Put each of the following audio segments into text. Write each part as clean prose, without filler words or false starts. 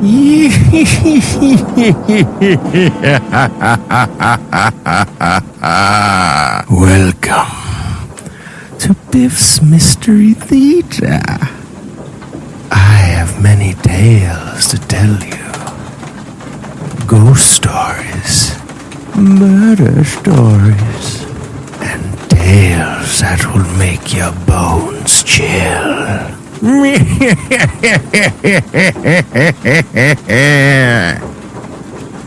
Welcome to Biff's Mystery Theater. I have many tales to tell you. Ghost stories, murder stories, and tales that will make your bones chill.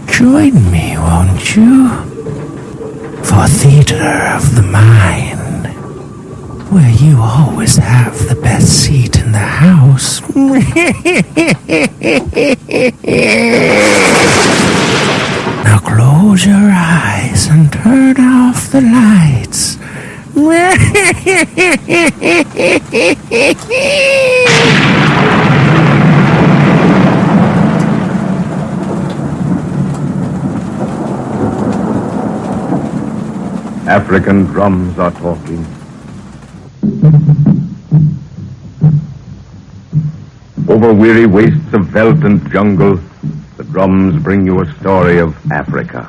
Join me, won't you? For Theater of the Mind, where you always have the best seat in the house. Now close your eyes and turn off the lights. African drums are talking. Over weary wastes of veldt and jungle, the drums bring you a story of Africa.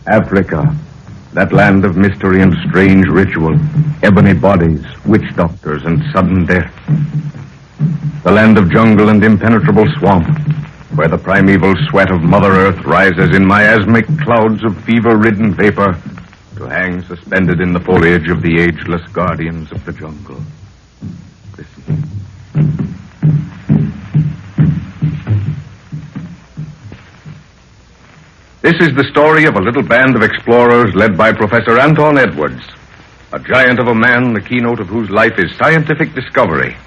Africa, that land of mystery and strange ritual, ebony bodies, witch doctors, and sudden death. The land of jungle and impenetrable swamp, where the primeval sweat of Mother Earth rises in miasmic clouds of fever-ridden vapor to hang suspended in the foliage of the ageless guardians of the jungle. Listen. This is the story of a little band of explorers led by Professor Anton Edwards, a giant of a man, the keynote of whose life is scientific discovery.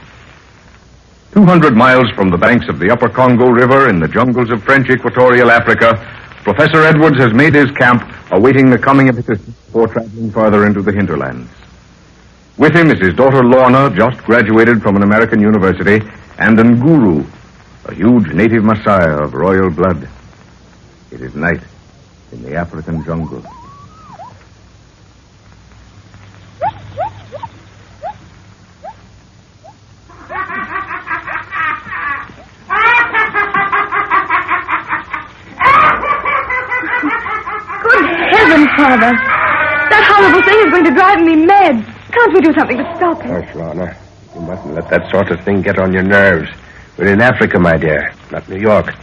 200 miles from the banks of the Upper Congo River in the jungles of French Equatorial Africa, Professor Edwards has made his camp, awaiting the coming of assistance before traveling farther into the hinterlands. With him is his daughter Lorna, just graduated from an American university, and Nguru, a huge native Messiah of royal blood. It is night in the African jungle. Father, that horrible thing is going to drive me mad. Can't we do something to stop it? Hush, Lorna. You mustn't let that sort of thing get on your nerves. We're in Africa, my dear, not New York.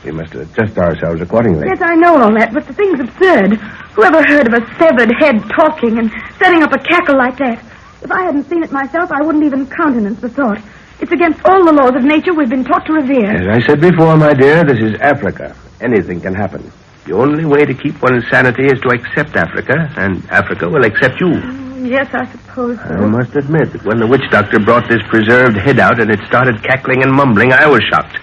We must adjust ourselves accordingly. Yes, I know all that, but the thing's absurd. Whoever heard of a severed head talking and setting up a cackle like that? If I hadn't seen it myself, I wouldn't even countenance the thought. It's against all the laws of nature we've been taught to revere. As I said before, my dear, this is Africa. Anything can happen. The only way to keep one's sanity is to accept Africa, and Africa will accept you. Yes, I suppose so. I must admit that when the witch doctor brought this preserved head out and it started cackling and mumbling, I was shocked.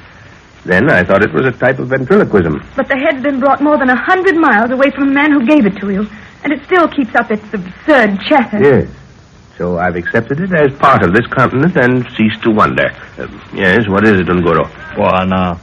Then I thought it was a type of ventriloquism. But the head's been brought more than 100 miles away from the man who gave it to you, and it still keeps up its absurd chatter. Yes. So I've accepted it as part of this continent and ceased to wonder. Yes, what is it, Ngoro? Bwana,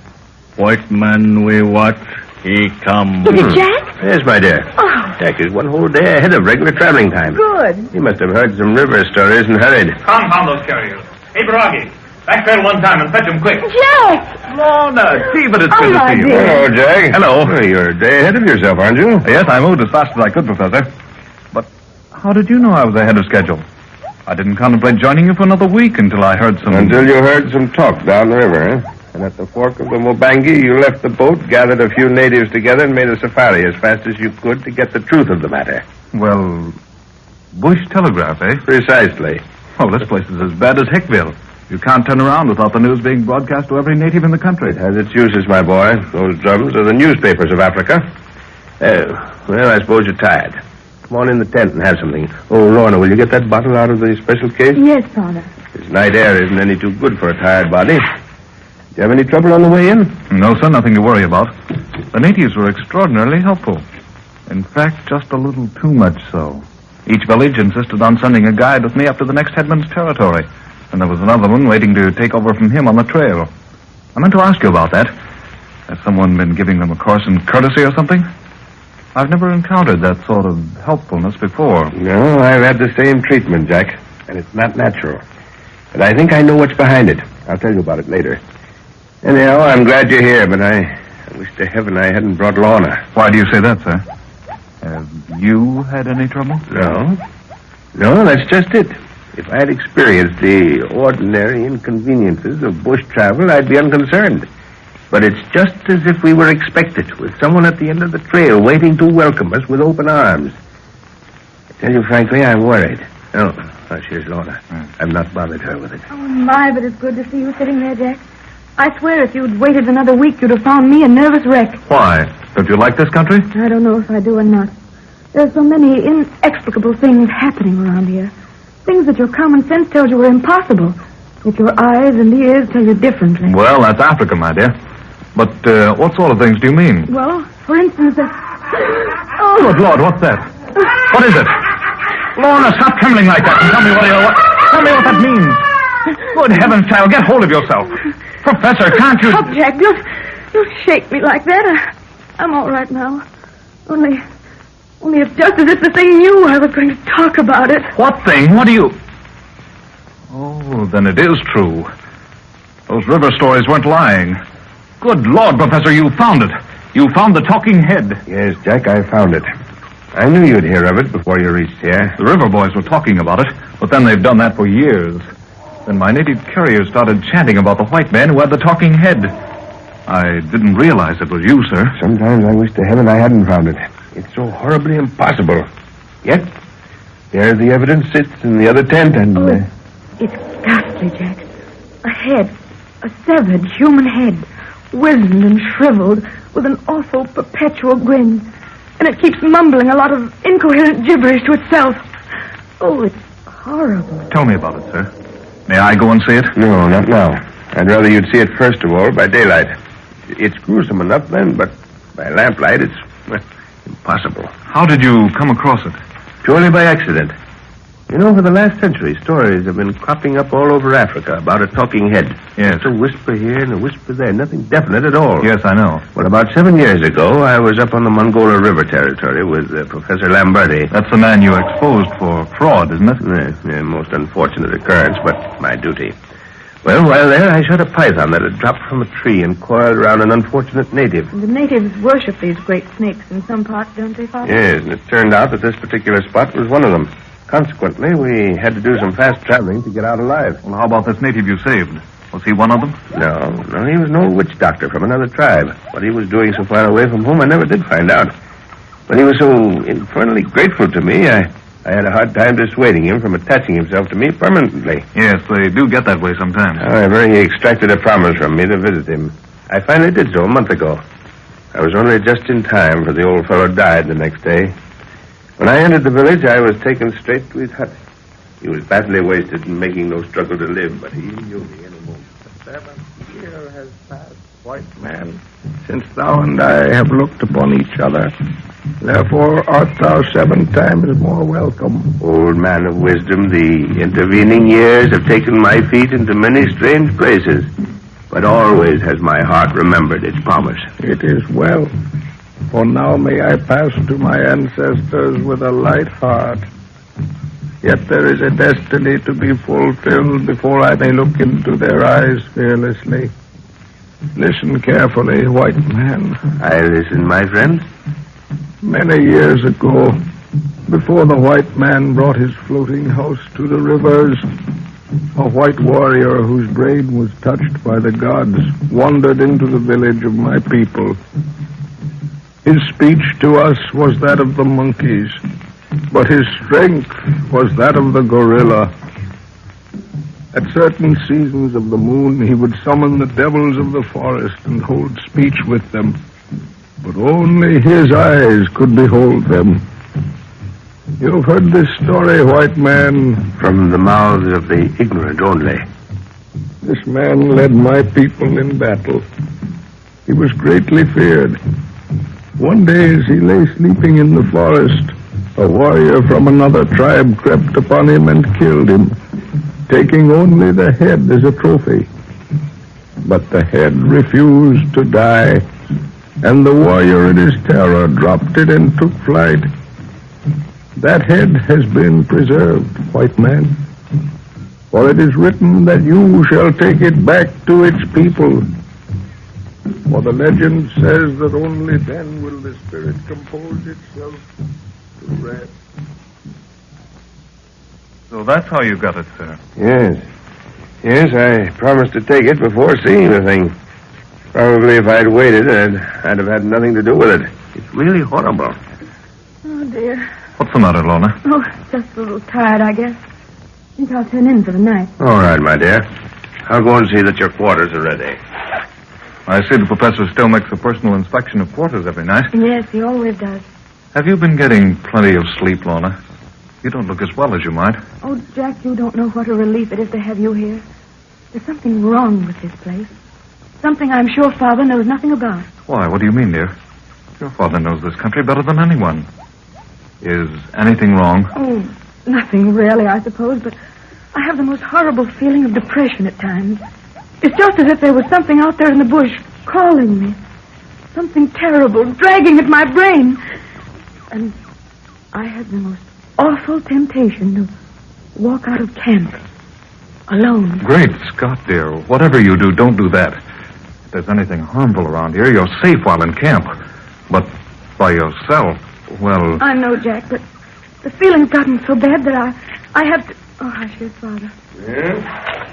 white man we watch, he come. Is it Jack? Yes, my dear. Oh. Jack is one whole day ahead of regular traveling time. Good. He must have heard some river stories and hurried. Confound those carriers. Hey, Baragi, backpedal one time and fetch him quick. Jack! Lorna, see, but it's good to my see you. dear. Hello, Jack. Hello. Oh, you're a day ahead of yourself, aren't you? Yes, I moved as fast as I could, Professor. But how did you know I was ahead of schedule? I didn't contemplate joining you for another week until I heard some... Until you heard some talk down the river, huh? And at the fork of the Mubangi, you left the boat, gathered a few natives together, and made a safari as fast as you could to get the truth of the matter. Well, bush telegraph, eh? Precisely. Well, this place is as bad as Hickville. You can't turn around without the news being broadcast to every native in the country. It has its uses, my boy. Those drums are the newspapers of Africa. Well, I suppose you're tired. Come on in the tent and have something. Oh, Lorna, will you get that bottle out of the special case? Yes, Father. This night air isn't any too good for a tired body. Did you have any trouble on the way in? No, sir, nothing to worry about. The natives were extraordinarily helpful. In fact, just a little too much so. Each village insisted on sending a guide with me up to the next headman's territory, and there was another one waiting to take over from him on the trail. I meant to ask you about that. Has someone been giving them a course in courtesy or something? I've never encountered that sort of helpfulness before. No, I've had the same treatment, Jack, and it's not natural. But I think I know what's behind it. I'll tell you about it later. Anyhow, I'm glad you're here, but I wish to heaven I hadn't brought Lorna. Why do you say that, sir? Have you had any trouble? No, that's just it. If I had experienced the ordinary inconveniences of bush travel, I'd be unconcerned. But it's just as if we were expected, with someone at the end of the trail waiting to welcome us with open arms. I tell you frankly, I'm worried. Oh, here's Lorna. I've not bothered her with it. Oh, my, but it's good to see you sitting there, Jack. I swear if you'd waited another week, you'd have found me a nervous wreck. Why? Don't you like this country? I don't know if I do or not. There's so many inexplicable things happening around here. Things that your common sense tells you are impossible. Yet your eyes and ears tell you differently. Well, that's Africa, my dear. But what sort of things do you mean? Well, for instance, Oh, good Lord, what's that? What is it? Lorna, stop trembling like that and tell me tell me what that means. Good heavens, child, get hold of yourself. Professor, can't you... Oh, Jack, don't shake me like that. I'm all right now. Only it's just as if the thing knew I was going to talk about it. What thing? What do you... Oh, then it is true. Those river stories weren't lying. Good Lord, Professor, you found it. You found the talking head. Yes, Jack, I found it. I knew you'd hear of it before you reached here. The river boys were talking about it, but then they've done that for years. Then my native carriers started chanting about the white man who had the talking head. I didn't realize it was you, sir. Sometimes I wish to heaven I hadn't found it. It's so horribly impossible. Yet, there the evidence sits in the other tent, and... It's ghastly, Jack. A head. A severed human head. Wizened and shriveled, with an awful perpetual grin. And it keeps mumbling a lot of incoherent gibberish to itself. Oh, it's horrible. Tell me about it, sir. May I go and see it? No, not now. I'd rather you'd see it first of all by daylight. It's gruesome enough then, but by lamplight it's impossible. How did you come across it? Purely by accident. You know, for the last century, stories have been cropping up all over Africa about a talking head. Yes. Just a whisper here and a whisper there. Nothing definite at all. Yes, I know. Well, about 7 years ago, I was up on the Mongola River territory with Professor Lamberti. That's the man you exposed for fraud, isn't it? Yeah, most unfortunate occurrence, but my duty. Well, while there, I shot a python that had dropped from a tree and coiled around an unfortunate native. The natives worship these great snakes in some parts, don't they, Father? Yes, and it turned out that this particular spot was one of them. Consequently, we had to do some fast traveling to get out alive. Well, how about this native you saved? Was he one of them? No, he was an old witch doctor from another tribe. What he was doing so far away from home, I never did find out. But he was so infernally grateful to me, I had a hard time dissuading him from attaching himself to me permanently. Yes, they do get that way sometimes. However, he extracted a promise from me to visit him. I finally did so a month ago. I was only just in time, for the old fellow died the next day. When I entered the village, I was taken straight to his hut. He was badly wasted and making no struggle to live, but he knew me any moment. 7 years has passed, white man, since thou and I have looked upon each other. Therefore art thou 7 times more welcome. Old man of wisdom, the intervening years have taken my feet into many strange places, but always has my heart remembered its promise. It is well, for now may I pass to my ancestors with a light heart. Yet there is a destiny to be fulfilled before I may look into their eyes fearlessly. Listen carefully, white man. I listen, my friend. Many years ago, before the white man brought his floating house to the rivers, a white warrior whose brain was touched by the gods wandered into the village of my people. His speech to us was that of the monkeys, but his strength was that of the gorilla. At certain seasons of the moon, he would summon the devils of the forest and hold speech with them, but only his eyes could behold them. You've heard this story, white man. From the mouths of the ignorant only. This man led my people in battle. He was greatly feared. One day, as he lay sleeping in the forest, a warrior from another tribe crept upon him and killed him, taking only the head as a trophy. But the head refused to die, and the warrior in his terror dropped it and took flight. That head has been preserved, white man, for it is written that you shall take it back to its people, For the legend says that only then will the spirit compose itself to rest. So that's how you got it, sir. Yes. Yes, I promised to take it before seeing the thing. Probably if I'd waited, I'd have had nothing to do with it. It's really horrible. Oh, dear. What's the matter, Lorna? Oh, just a little tired, I guess. I think I'll turn in for the night. All right, my dear. I'll go and see that your quarters are ready. I see the professor still makes a personal inspection of quarters every night. Yes, he always does. Have you been getting plenty of sleep, Lorna? You don't look as well as you might. Oh, Jack, you don't know what a relief it is to have you here. There's something wrong with this place. Something I'm sure Father knows nothing about. Why, what do you mean, dear? Your father knows this country better than anyone. Is anything wrong? Oh, nothing really, I suppose, but I have the most horrible feeling of depression at times. It's just as if there was something out there in the bush calling me. Something terrible, dragging at my brain. And I had the most awful temptation to walk out of camp alone. Great Scott, dear. Whatever you do, don't do that. If there's anything harmful around here, you're safe while in camp. But by yourself, well... I know, Jack, but the feeling's gotten so bad that I have to... Oh, hush, here's Father. Yeah?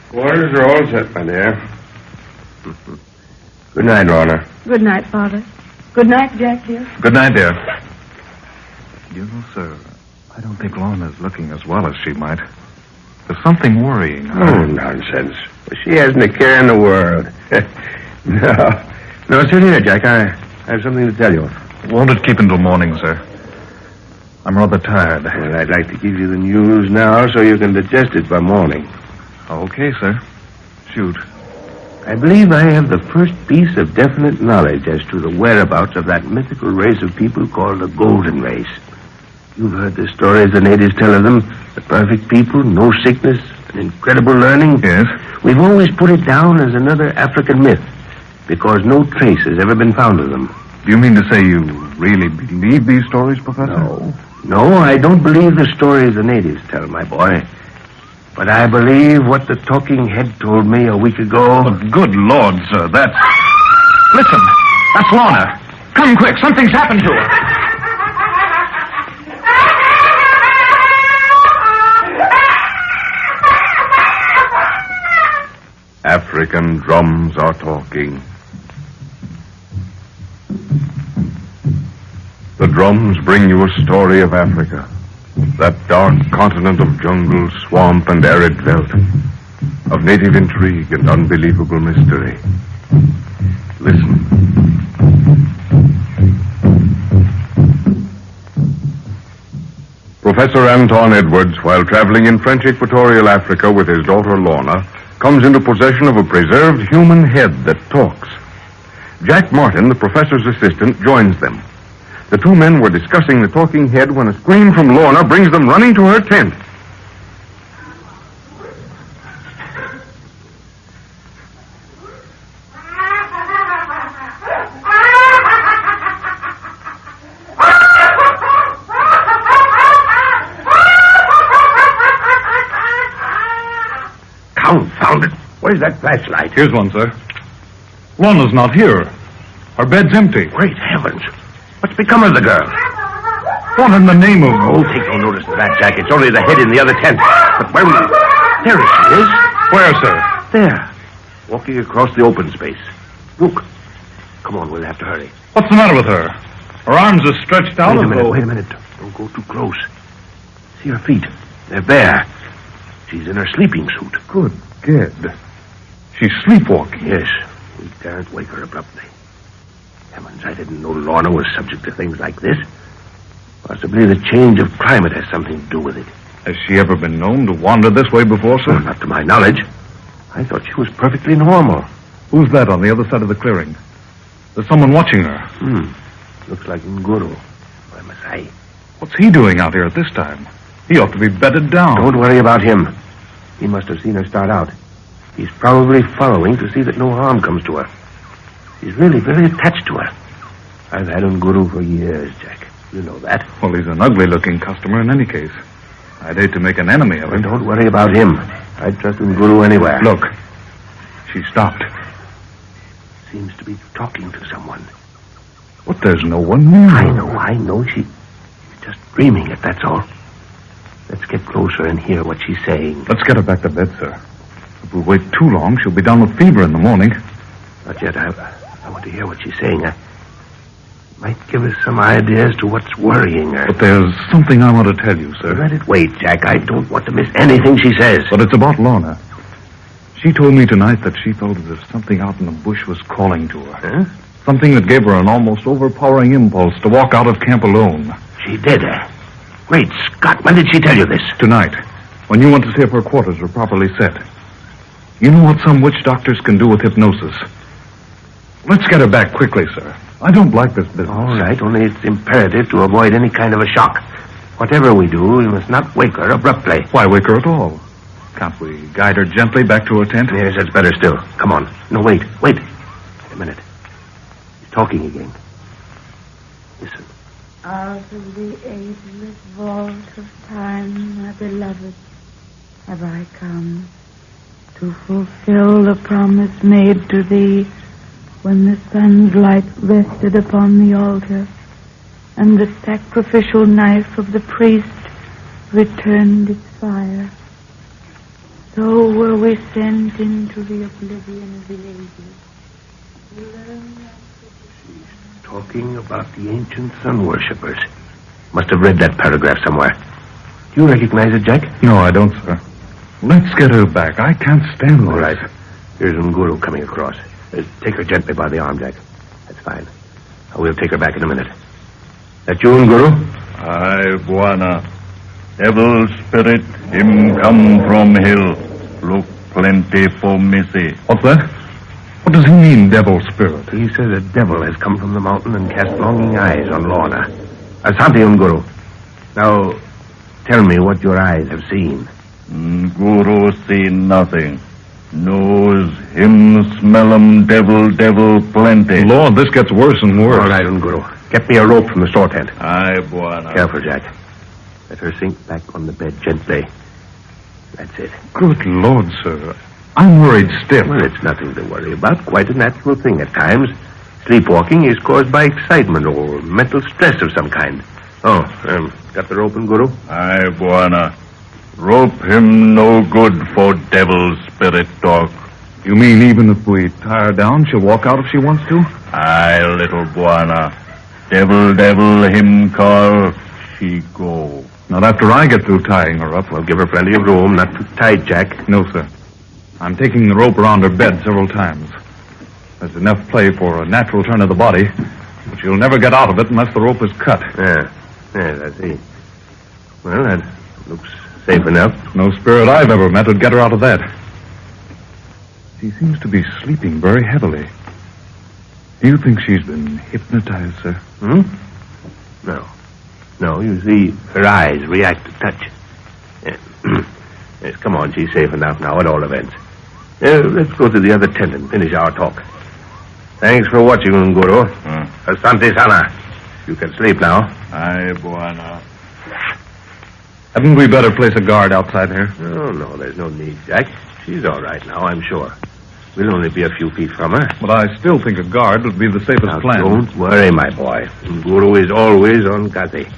Quarters are all set, my dear. Good night, Lorna. Good night, Father. Good night, Jack, dear. Good night, dear. You know, sir, I don't think Lorna's looking as well as she might. There's something worrying her. Oh, nonsense. She hasn't a care in the world. No, sit here, Jack. I have something to tell you. Won't it keep until morning, sir? I'm rather tired. Well, I'd like to give you the news now so you can digest it by morning. Okay, sir. Shoot. I believe I have the first piece of definite knowledge as to the whereabouts of that mythical race of people called the Golden Race. You've heard the stories the natives tell of them. The perfect people, no sickness, and incredible learning. Yes? We've always put it down as another African myth because no trace has ever been found of them. Do you mean to say you really believe these stories, Professor? No, I don't believe the stories the natives tell, my boy. But I believe what the talking head told me a week ago. Oh, good Lord, sir, that's... Listen, that's Lorna. Come quick, something's happened to her. African drums are talking. The drums bring you a story of Africa, that dark continent of jungle, swamp, and arid veldt, of native intrigue and unbelievable mystery. Listen. Professor Anton Edwards, while traveling in French Equatorial Africa with his daughter Lorna, comes into possession of a preserved human head that talks. Jack Martin, the professor's assistant, joins them. The two men were discussing the talking head when a scream from Lorna brings them running to her tent. Confound it. Where's that flashlight? Here's one, sir. Lorna's not here. Her bed's empty. Great heavens. What's become of the girl? What in the name of... Oh, take no notice of that, Jack. It's only the head in the other tent. But where we... There she is. Where, sir? There. Walking across the open space. Look. Come on, we'll have to hurry. What's the matter with her? Her arms are stretched out. Wait a minute. Don't go too close. See her feet. They're bare. She's in her sleeping suit. Good gad. She's sleepwalking. Yes. We daren't wake her abruptly. Heavens, I didn't know Lorna was subject to things like this. Possibly the change of climate has something to do with it. Has she ever been known to wander this way before, sir? Well, not to my knowledge. I thought she was perfectly normal. Who's that on the other side of the clearing? There's someone watching her. Looks like Nguru. Why must I? What's he doing out here at this time? He ought to be bedded down. Don't worry about him. He must have seen her start out. He's probably following to see that no harm comes to her. He's really very attached to her. I've had Nguru for years, Jack. You know that. Well, he's an ugly-looking customer in any case. I'd hate to make an enemy of him. Don't worry about him. I'd trust Nguru anywhere. Look. She stopped. seems to be talking to someone. But there's no one near her. I know. She's just dreaming it, that's all. Let's get closer and hear what she's saying. Let's get her back to bed, sir. If we wait too long, she'll be down with fever in the morning. Not yet. I want to hear what she's saying. Might give us some idea as to what's worrying her. But there's something I want to tell you, sir. Let it wait, Jack. I don't want to miss anything she says. But it's about Lorna. She told me tonight that she felt as if something out in the bush was calling to her. Huh? Something that gave her an almost overpowering impulse to walk out of camp alone. She did, Great Scott, when did she tell you this? Tonight, when you went to see if her quarters were properly set. You know what some witch doctors can do with hypnosis. Let's get her back quickly, sir. I don't like this business. All right, only it's imperative to avoid any kind of a shock. Whatever we do, we must not wake her abruptly. Why wake her at all? Can't we guide her gently back to her tent? Yes, that's better still. Come on. No, wait. Wait a minute. He's talking again. Listen. Out of the ageless vault of time, my beloved, have I come to fulfill the promise made to thee when the sun's light rested upon the altar and the sacrificial knife of the priest returned its fire. So were we sent into the oblivion of the ages. To learn Talking about the ancient sun worshippers. Must have read that paragraph somewhere. Do you recognize it, Jack? No, I don't, sir. Let's get her back. I can't stand this. All right. Here's Nguru coming across. Take her gently by the arm, Jack. That's fine. We'll take her back in a minute. That you, Nguru? Aye, Buana. Devil spirit, him come from hill. Look plenty for missy. What's that? What does he mean, devil spirit? He says a devil has come from the mountain and cast longing eyes on Lorna. Asante, Nguru. Now, tell me what your eyes have seen. Guru see nothing. Knows him smell 'em devil plenty. Lord, this gets worse and worse. All right, Nguru. Get me a rope from the store tent. Aye, Buana. Careful, Jack. Let her sink back on the bed gently. That's it. Good Lord, sir. I'm worried stiff. Well, it's nothing to worry about. Quite a natural thing at times. Sleepwalking is caused by excitement or mental stress of some kind. Oh, got the rope, Nguru? Aye, Buana. Rope him no good for devil spirit talk. You mean even if we tie her down, she'll walk out if she wants to? Aye, little Buana. Devil him call, she go. Not after I get through tying her up. Well, give her plenty of room, not too tight, Jack. No, sir. I'm taking the rope around her bed several times. There's enough play for a natural turn of the body, but she'll never get out of it unless the rope is cut. Yes, I see. Well, that looks safe enough. No spirit I've ever met would get her out of that. She seems to be sleeping very heavily. Do you think she's been hypnotized, sir? No, you see, her eyes react to touch. Yes, come on, she's safe enough now at all events. Let's go to the other tent and finish our talk. Thanks for watching, Nguru. Asante Sana. You can sleep now. Aye, Buana. Hadn't we better place a guard outside here? No, there's no need, Jack. She's all right now, I'm sure. We'll only be a few feet from her. But I still think a guard would be the safest Now, plan. don't worry, my boy. Nguru is always on Gazi.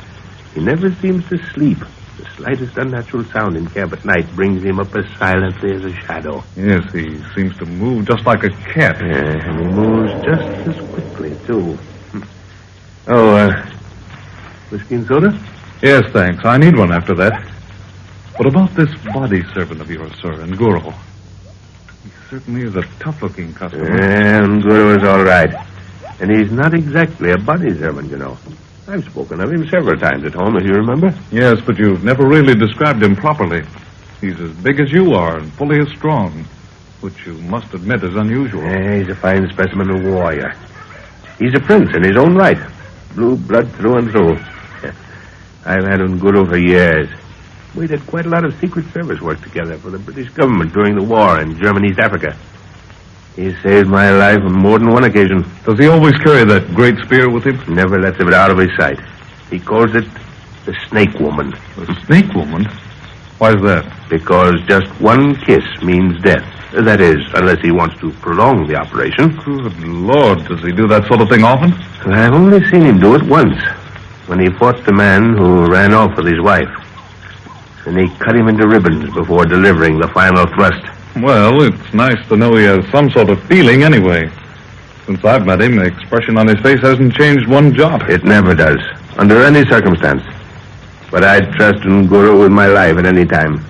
He never seems to sleep. The slightest unnatural sound in camp at night brings him up as silently as a shadow. Yes, he seems to move just like a cat. Yeah, and he moves just as quickly, too. Oh, whiskey and soda? Yes, thanks. I need one after that. What about this body servant of yours, sir, Nguru? He certainly is a tough-looking customer. Yeah, Nguru is all right. And he's not exactly a body servant, you know. I've spoken of him several times at home, if you remember. Yes, but you've never really described him properly. He's as big as you are and fully as strong, which you must admit is unusual. Yeah, he's a fine specimen of warrior. He's a prince in his own right. Blue blood through and through. I've had Nguru for years. We did quite a lot of Secret Service work together for the British government during the war in German East Africa. He saved my life on more than one occasion. Does he always carry that great spear with him? Never lets it out of his sight. He calls it the Snake Woman. The Snake Woman? Why is that? Because just one kiss means death. That is, unless he wants to prolong the operation. Good Lord, does he do that sort of thing often? I've only seen him do it once, when he fought the man who ran off with his wife. And he cut him into ribbons before delivering the final thrust. Well, it's nice to know he has some sort of feeling anyway. Since I've met him, the expression on his face hasn't changed one jot. It never does, under any circumstance. But I'd trust in Guru with my life at any time.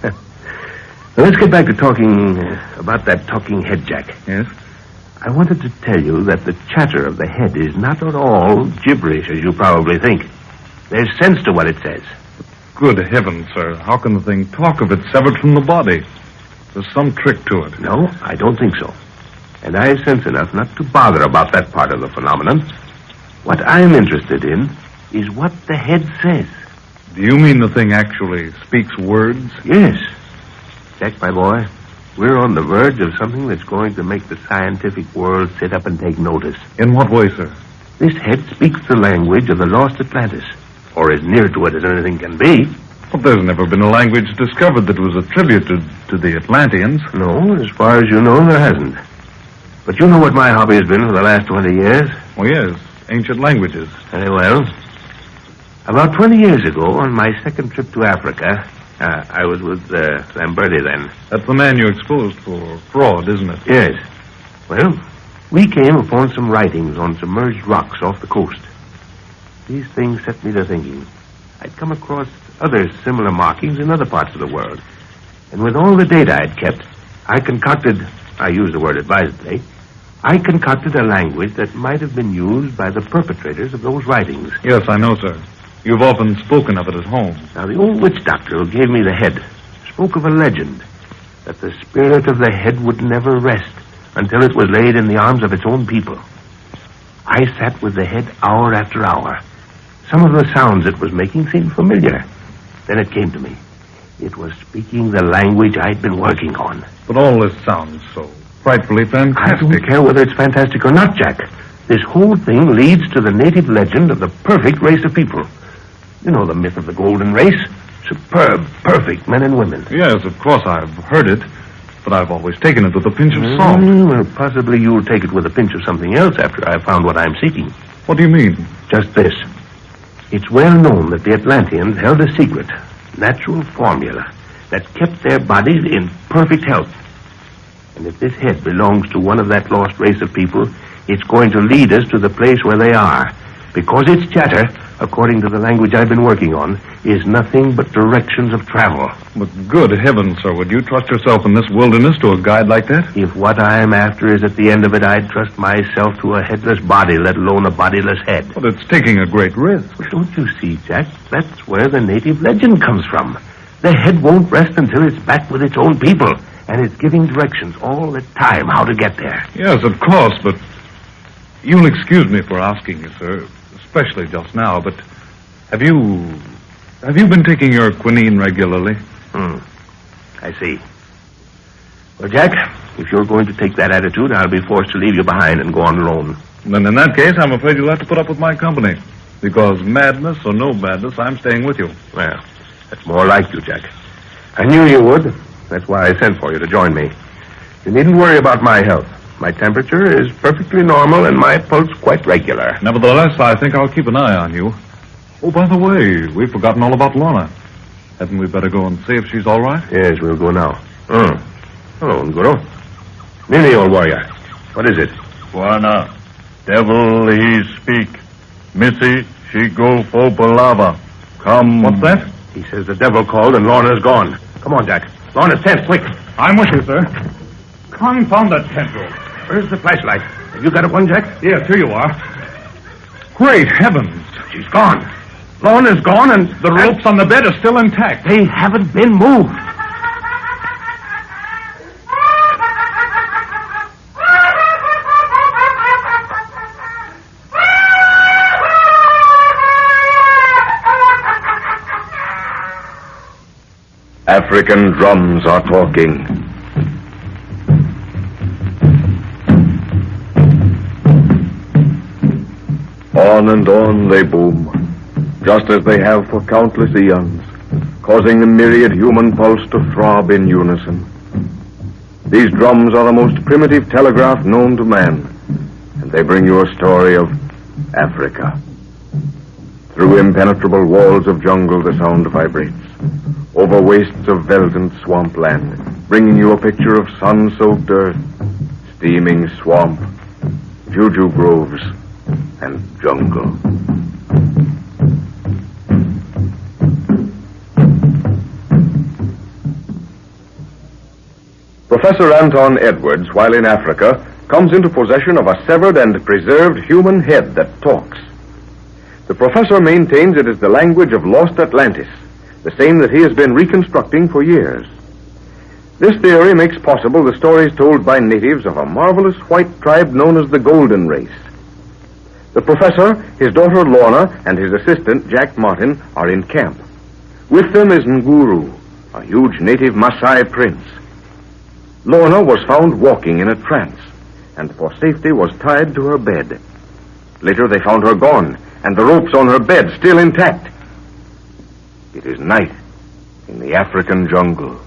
Now, let's get back to talking about that talking head, Jack. Yes? I wanted to tell you that the chatter of the head is not at all gibberish, as you probably think. There's sense to what it says. Good heavens, sir. How can the thing talk if it's severed from the body? There's some trick to it. No, I don't think so. And I have sense enough not to bother about that part of the phenomenon. What I'm interested in is what the head says. Do you mean the thing actually speaks words? Yes. Jack, my boy, we're on the verge of something that's going to make the scientific world sit up and take notice. In what way, sir? This head speaks the language of the lost Atlantis, or as near to it as anything can be. But there's never been a language discovered that was attributed to the Atlanteans. No, as far as you know, there hasn't. But you know what my hobby has been for the last 20 years? Oh, yes, ancient languages. Very well. About 20 years ago, on my second trip to Africa, I was with Lamberti then. That's the man you exposed for fraud, isn't it? Yes. Well, we came upon some writings on submerged rocks off the coast. These things set me to thinking. I'd come across other similar markings in other parts of the world. And with all the data I'd kept, I use the word advisedly, I concocted a language that might have been used by the perpetrators of those writings. Yes, I know, sir. You've often spoken of it at home. Now, the old witch doctor who gave me the head spoke of a legend that the spirit of the head would never rest until it was laid in the arms of its own people. I sat with the head hour after hour. Some of the sounds it was making seemed familiar. Then it came to me. It was speaking the language I'd been working on. But all this sounds so frightfully fantastic. I don't care whether it's fantastic or not, Jack. This whole thing leads to the native legend of the perfect race of people. You know the myth of the golden race? Superb, perfect men and women. Yes, of course, I've heard it. But I've always taken it with a pinch of salt. Well, possibly you'll take it with a pinch of something else after I've found what I'm seeking. What do you mean? Just this. It's well known that the Atlanteans held a secret, natural formula that kept their bodies in perfect health. And if this head belongs to one of that lost race of people, it's going to lead us to the place where they are. Because its chatter, according to the language I've been working on, is nothing but directions of travel. But good heavens, sir, would you trust yourself in this wilderness to a guide like that? If what I'm after is at the end of it, I'd trust myself to a headless body, let alone a bodiless head. But it's taking a great risk. Well, don't you see, Jack? That's where the native legend comes from. The head won't rest until it's back with its own people, and it's giving directions all the time how to get there. Yes, of course, but you'll excuse me for asking you, sir, especially just now, but have you been taking your quinine regularly? I see. Well, Jack, if you're going to take that attitude, I'll be forced to leave you behind and go on alone. Then in that case, I'm afraid you'll have to put up with my company. Because madness or no madness, I'm staying with you. Well, that's more like you, Jack. I knew you would. That's why I sent for you to join me. You needn't worry about my health. My temperature is perfectly normal and my pulse quite regular. Nevertheless, I think I'll keep an eye on you. Oh, by the way, we've forgotten all about Lorna. Hadn't we better go and see if she's all right? Yes, we'll go now. Hello, Ngoro. Nearly, old warrior. What is it? Buana, devil he speak. Missy, she go for palava. Come. What's that? He says the devil called and Lorna's gone. Come on, Jack. Lorna's tent, quick. I'm with you, sir. Confound that tendril. Where's the flashlight? Have you got it one, Jack? Yes, here you are. Great heavens. She's gone. Lorna's gone and The ropes on the bed are still intact. they haven't been moved. African drums are talking. On and on they boom, just as they have for countless eons, causing the myriad human pulse to throb in unison. These drums are the most primitive telegraph known to man, and they bring you a story of Africa. Through impenetrable walls of jungle, the sound vibrates. Over wastes of veldt and swampland, bringing you a picture of sun-soaked earth, steaming swamp, juju groves, and jungle. Professor Anton Edwards, while in Africa, comes into possession of a severed and preserved human head that talks. The professor maintains it is the language of lost Atlantis, the same that he has been reconstructing for years. This theory makes possible the stories told by natives of a marvelous white tribe known as the Golden Race. The professor, his daughter Lorna, and his assistant Jack Martin are in camp. With them is Nguru, a huge native Maasai prince. Lorna was found walking in a trance, and for safety was tied to her bed. Later they found her gone, and the ropes on her bed still intact. It is night in the African jungle.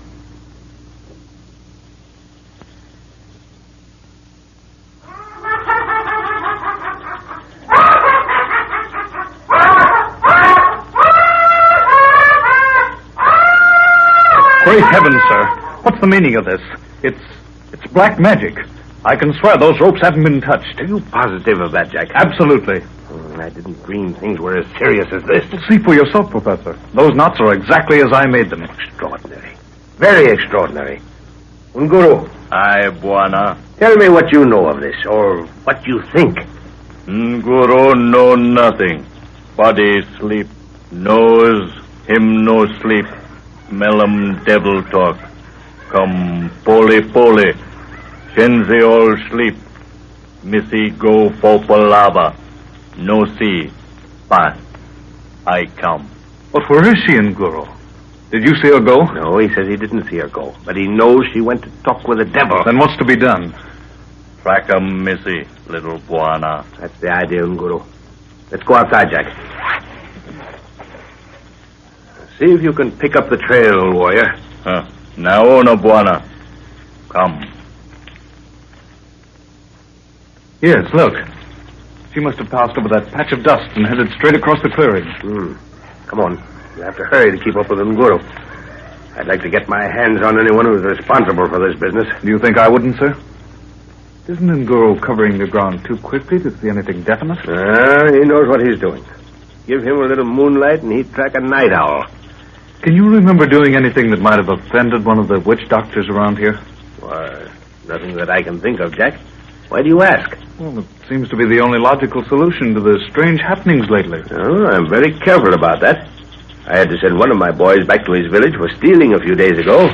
Great heavens, sir. What's the meaning of this? It's black magic. I can swear those ropes haven't been touched. Are you positive of that, Jack? Absolutely. I didn't dream things were as serious as this. See for yourself, Professor. Those knots are exactly as I made them. Extraordinary. Very extraordinary. Nguru. Aye, Bwana. Tell me what you know of this, or what you think. Nguru know nothing. Body sleep. Nose, him no sleep. Melum devil talk. Come, pole. Shenzi all sleep. Missy go popalava. No see. But I come. But where is she, Nguru? Did you see her go? No, he says he didn't see her go. But he knows she went to talk with the devil. Then what's to be done? Track 'em, Missy, little Bwana. That's the idea, Nguru. Let's go outside, Jack. See if you can pick up the trail, warrior. Naona, Bwana. Come. Yes, look. She must have passed over that patch of dust and headed straight across the clearing. Come on. You have to hurry to keep up with Nguru. I'd like to get my hands on anyone who's responsible for this business. Do you think I wouldn't, sir? Isn't Nguru covering the ground too quickly to see anything definite? He knows what he's doing. Give him a little moonlight and he'd track a night owl. Can you remember doing anything that might have offended one of the witch doctors around here? Why, nothing that I can think of, Jack. Why do you ask? Well, it seems to be the only logical solution to the strange happenings lately. Oh, I'm very careful about that. I had to send one of my boys back to his village for stealing a few days ago.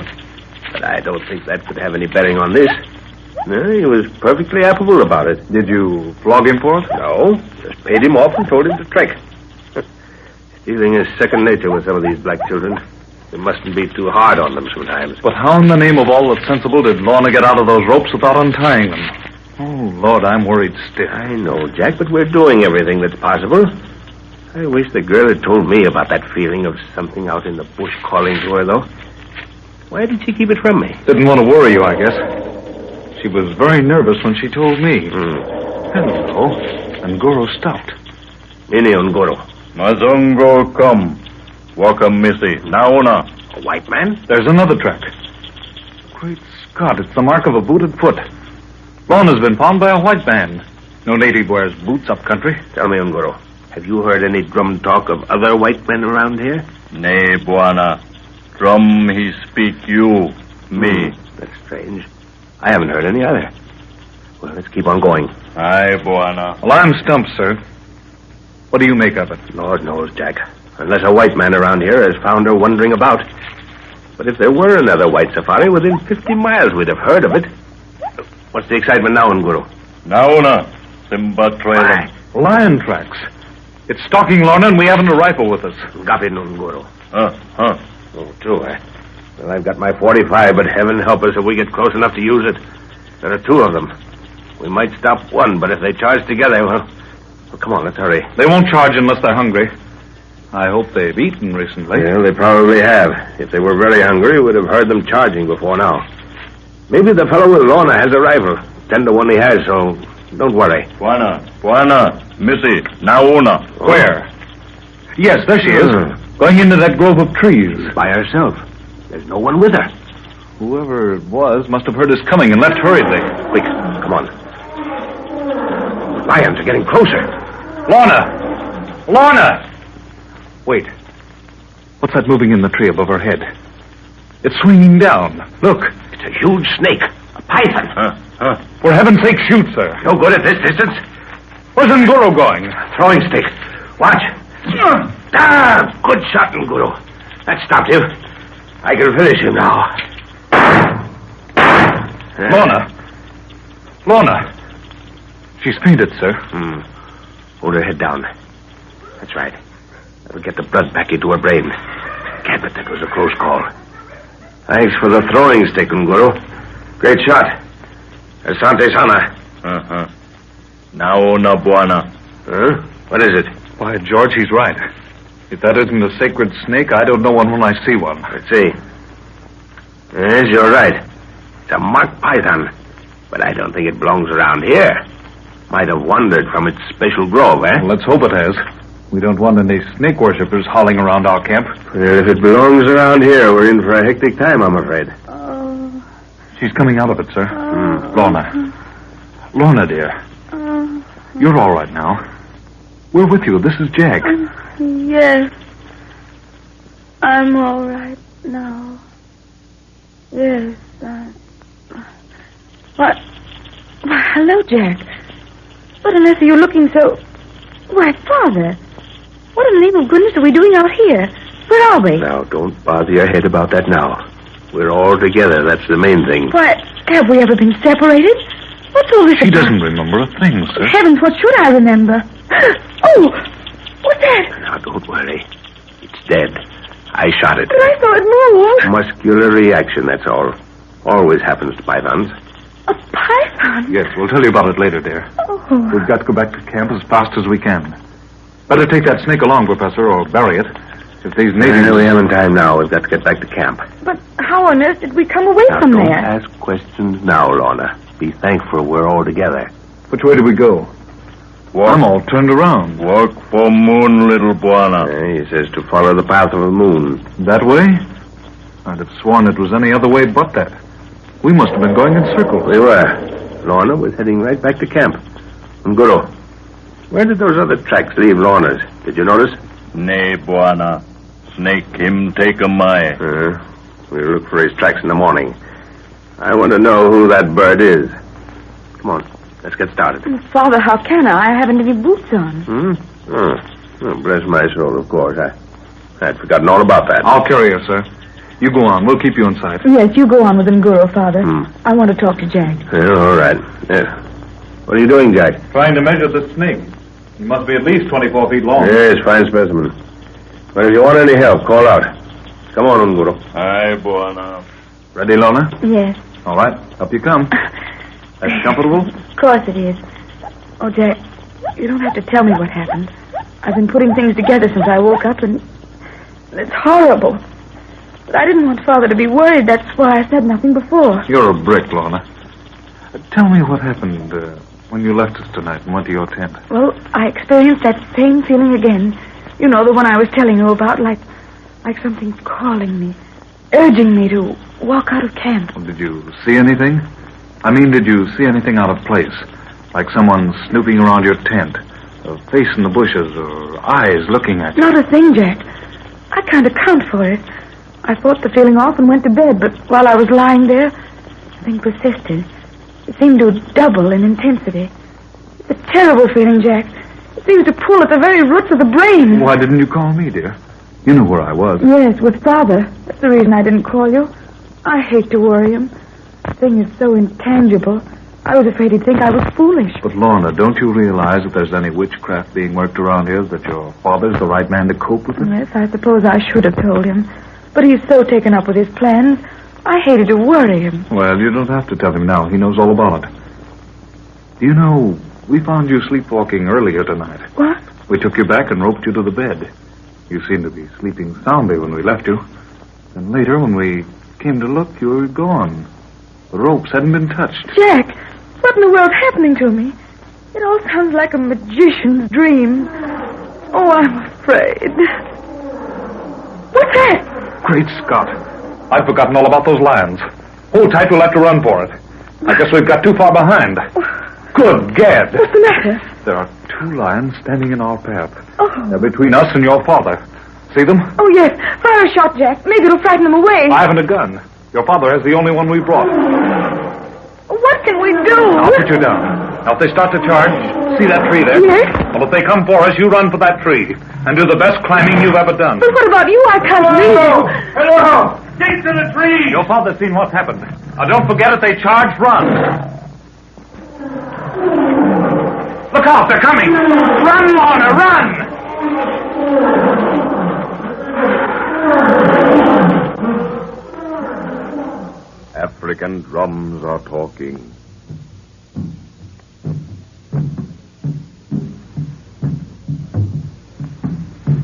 But I don't think that could have any bearing on this. No, he was perfectly affable about it. Did you flog him for it? No, just paid him off and told him to trek. Stealing is second nature with some of these black children. You mustn't be too hard on them sometimes. But how in the name of all that's sensible did Lorna get out of those ropes without untying them? Oh, Lord, I'm worried stiff. I know, Jack, but we're doing everything that's possible. I wish the girl had told me about that feeling of something out in the bush calling to her, though. Why did she keep it from me? Didn't want to worry you, I guess. She was very nervous when she told me. Hello. Nguru stopped. Nini Nguru. Mazongo come. Welcome, Missy. Naona. A white man? There's another track. Great Scott, it's the mark of a booted foot. Lorna's been found by a white man. No native wears boots up country. Tell me, Nguru, have you heard any drum talk of other white men around here? Nay, Bwana. Drum he speak you, me. That's strange. I haven't heard any either. Well, let's keep on going. Aye, Bwana. Well, I'm stumped, sir. What do you make of it? Lord knows, Jack. Unless a white man around here has found her wandering about. But if there were another white safari within 50 miles, we'd have heard of it. What's the excitement now, Nguru? Naona. Simba trailing. Lion tracks. It's stalking Lorna, and we haven't a rifle with us. Gapi Nguru. Huh. Oh, true, eh? Well, I've got my 45, but heaven help us if we get close enough to use it. There are two of them. We might stop one, but if they charge together, well, come on, let's hurry. They won't charge unless they're hungry. I hope they've eaten recently. Well, they probably have. If they were very hungry, we would have heard them charging before now. Maybe the fellow with Lorna has a rival. 10 to 1 he has, so don't worry. Buana, Missy, Nauna. Where? Yes, there she is. Going into that grove of trees. By herself. There's no one with her. Whoever it was must have heard us coming and left hurriedly. Quick, come on. Lions are getting closer. Lorna! Wait. What's that moving in the tree above her head? It's swinging down. Look. It's a huge snake. A python. For heaven's sake, shoot, sir. No good at this distance. Where's Nguru going? Throwing stick. Watch. Good shot, Nguru. That stopped him. I can finish him now. Lorna. She's fainted, sir. Hold her head down. That's right. That'll get the blood back into her brain. Damn it, that was a close call. Thanks for the throwing stick, Nguru. Great shot. Asante Sana. Nauna Buana. Huh? What is it? By George, he's right. If that isn't a sacred snake, I don't know one when I see one. Let's see. Yes, you're right. It's a marked python. But I don't think it belongs around here. Might have wandered from its special grove, eh? Well, let's hope it has. We don't want any snake worshippers hauling around our camp. If it belongs around here, we're in for a hectic time, I'm afraid. She's coming out of it, sir. Lorna, dear. You're all right now. We're with you. This is Jack. Yes. I'm all right now. Yes. What? Hello, Jack. What on earth are you looking so... Why, Father, what in the name of goodness are we doing out here? Where are we? Now, don't bother your head about that now. We're all together. That's the main thing. Why, have we ever been separated? What's all this She about? doesn't remember a thing, sir. Heavens, what should I remember? Oh, what's that? Now, don't worry. It's dead. I shot it. But I saw it move. Muscular reaction, that's all. Always happens to pythons. A python? Yes, we'll tell you about it later, dear. Oh. We've got to go back to camp as fast as we can. Better take that snake along, Professor, or bury it. If these natives... We haven't time now. We've got to get back to camp. But how on earth did we come away Now, from don't there? ask questions now, Lorna. Be thankful we're all together. Which way do we go? I'm all turned around. Walk for moon, little Buana. He says to follow the path of the moon. That way? I'd have sworn it was any other way but that. We must have been going in circles. We were. Lorna was heading right back to camp. Nguru, where did those other tracks leave Lorna's? Did you notice? Nay, Buana. Snake him take a my. We'll look for his tracks in the morning. I want to know who that bird is. Come on, let's get started. Father, how can I? I haven't any boots on. Oh, bless my soul, of course. I'd forgotten all about that. I'll carry her, sir. You go on. We'll keep you in sight. Yes, you go on with Nguru, Father. I want to talk to Jack. Yeah, all right. Yeah. What are you doing, Jack? Trying to measure the snake. He must be at least 24 feet long. Yes, fine specimen. But if you want any help, call out. Come on, Nguru. Aye, Buana. Ready, Lorna? Yes. All right. Up you come. That's comfortable? Of course it is. Oh, Jack, you don't have to tell me what happened. I've been putting things together since I woke up, and it's horrible. But I didn't want Father to be worried. That's why I said nothing before. You're a brick, Lorna. Tell me what happened when you left us tonight and went to your tent. Well, I experienced that same feeling again. You know, the one I was telling you about, like something's calling me, urging me to walk out of camp. Well, did you see anything? I mean, did you see anything out of place? Like someone snooping around your tent, a face in the bushes, or eyes looking at you? Not a thing, Jack. I can't account for it. I fought the feeling off and went to bed, but while I was lying there, the thing persisted. It seemed to double in intensity. It's a terrible feeling, Jack. It seems to pull at the very roots of the brain. Why didn't you call me, dear? You knew where I was. Yes, with Father. That's the reason I didn't call you. I hate to worry him. The thing is so intangible. I was afraid he'd think I was foolish. But, Lorna, don't you realize if there's any witchcraft being worked around here, that your father's the right man to cope with it? Yes, I suppose I should have told him. But he's so taken up with his plans, I hated to worry him. Well, you don't have to tell him now. He knows all about it. Do you know, we found you sleepwalking earlier tonight. What? We took you back and roped you to the bed. You seemed to be sleeping soundly when we left you. And later, when we came to look, you were gone. The ropes hadn't been touched. Jack, what in the world's happening to me? It all sounds like a magician's dream. Oh, I'm afraid. What's that? Great Scott. I've forgotten all about those lions. Hold tight, we'll have to run for it. I guess we've got too far behind. Good gad. What's the matter? There are 2 lions standing in our path. Oh. They're between us and your father. See them? Oh, yes. Fire a shot, Jack. Maybe it'll frighten them away. I haven't a gun. Your father has the only one we brought. What can we do? I'll put you down. Now, if they start to charge, see that tree there? Yes? Well, if they come for us, you run for that tree and do the best climbing you've ever done. But what about you? I can't leave you. Hello! Take to the tree! Your father's seen what's happened. Now, don't forget, if they charge, run. Look out, they're coming! Run, Lorna, run! African drums are talking.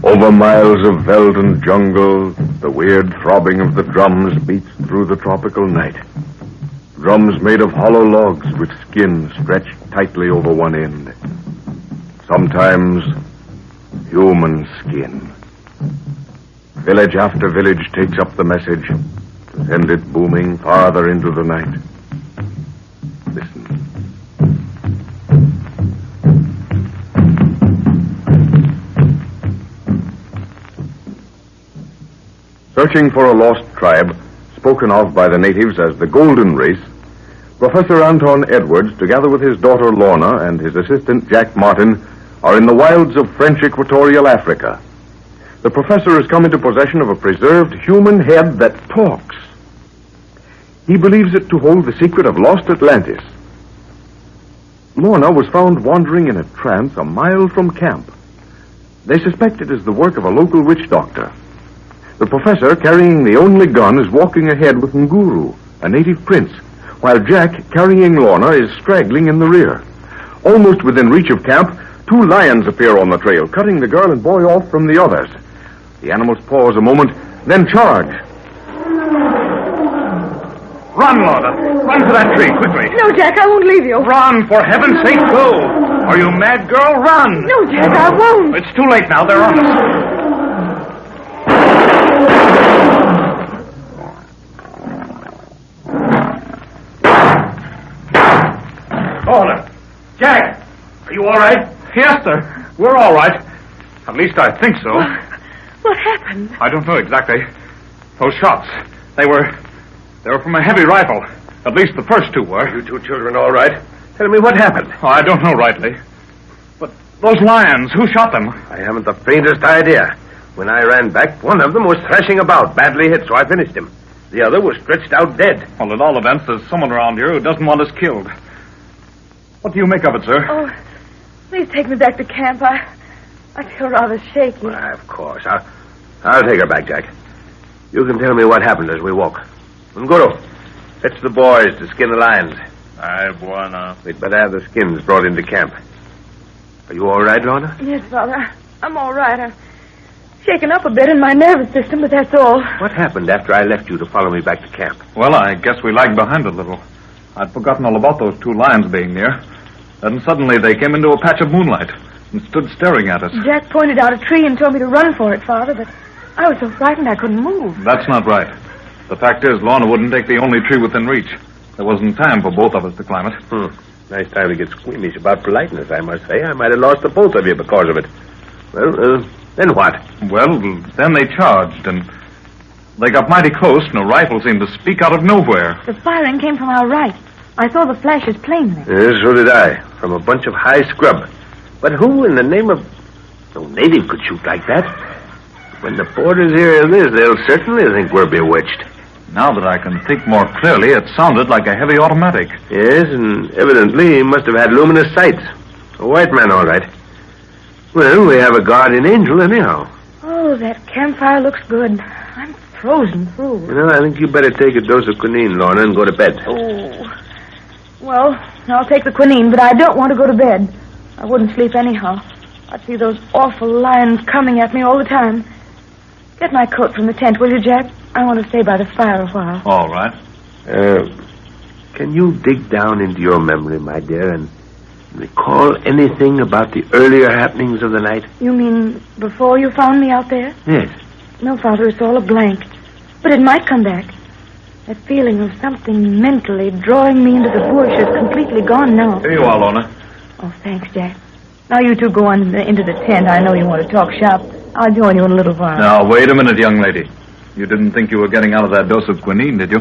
Over miles of veldt and jungle, the weird throbbing of the drums beats through the tropical night. Drums made of hollow logs with skin stretched tightly over one end. Sometimes human skin. Village after village takes up the message to send it booming farther into the night. Listen. Searching for a lost tribe, spoken of by the natives as the Golden Race, Professor Anton Edwards, together with his daughter Lorna and his assistant Jack Martin, are in the wilds of French Equatorial Africa. The professor has come into possession of a preserved human head that talks. He believes it to hold the secret of lost Atlantis. Lorna was found wandering in a trance a mile from camp. They suspect it is the work of a local witch doctor. The professor, carrying the only gun, is walking ahead with Nguru, a native prince, while Jack, carrying Lorna, is straggling in the rear. Almost within reach of camp, 2 lions appear on the trail, cutting the girl and boy off from the others. The animals pause a moment, then charge. Run, Lorna. Run for that tree, quickly. No, Jack, I won't leave you. Run, for heaven's sake, go. Are you mad, girl? Run. No, Jack, I won't. It's too late now. They're on us. Lorna. Jack. Are you all right? Yes, sir. We're all right. At least I think so. What happened? I don't know exactly. Those shots, they were from a heavy rifle. At least the first 2 were. You 2 children all right? Tell me what happened. Oh, I don't know rightly. But those lions, who shot them? I haven't the faintest idea. When I ran back, one of them was thrashing about, badly hit, so I finished him. The other was stretched out dead. Well, at all events, there's someone around here who doesn't want us killed. What do you make of it, sir? Oh, please take me back to camp. I feel rather shaky. Why, of course. I'll take her back, Jack. You can tell me what happened as we walk. Nguru, fetch the boys to skin the lions. Aye, Buana. We'd better have the skins brought into camp. Are you all right, Lorna? Yes, Father. I'm all right. I'm shaken up a bit in my nervous system, but that's all. What happened after I left you to follow me back to camp? Well, I guess we lagged behind a little. I'd forgotten all about those 2 lions being near. Then suddenly they came into a patch of moonlight and stood staring at us. Jack pointed out a tree and told me to run for it, Father, but I was so frightened I couldn't move. That's not right. The fact is, Lorna wouldn't take the only tree within reach. There wasn't time for both of us to climb it. Nice time to get squeamish about politeness, I must say. I might have lost the both of you because of it. Well, then what? Well, then they charged, and they got mighty close, and a rifle seemed to speak out of nowhere. The firing came from our right. I saw the flashes plainly. Yes, so did I. From a bunch of high scrub. But who in the name of... No native could shoot like that. When the porters hear this, they'll certainly think we're bewitched. Now that I can think more clearly, it sounded like a heavy automatic. Yes, and evidently he must have had luminous sights. A white man, all right. Well, we have a guardian angel anyhow. Oh, that campfire looks good. I'm frozen through. You know, I think you better take a dose of quinine, Lorna, and go to bed. Oh. Well, I'll take the quinine, but I don't want to go to bed. I wouldn't sleep anyhow. I'd see those awful lions coming at me all the time. Get my coat from the tent, will you, Jack? I want to stay by the fire a while. All right. Can you dig down into your memory, my dear, and recall anything about the earlier happenings of the night? You mean before you found me out there? Yes. No, Father, it's all a blank. But it might come back. That feeling of something mentally drawing me into the bush is completely gone now. Here you are, Lorna. Oh, thanks, Jack. Now you two go on into the tent. I know you want to talk shop. I'll join you in a little while. Now, wait a minute, young lady. You didn't think you were getting out of that dose of quinine, did you?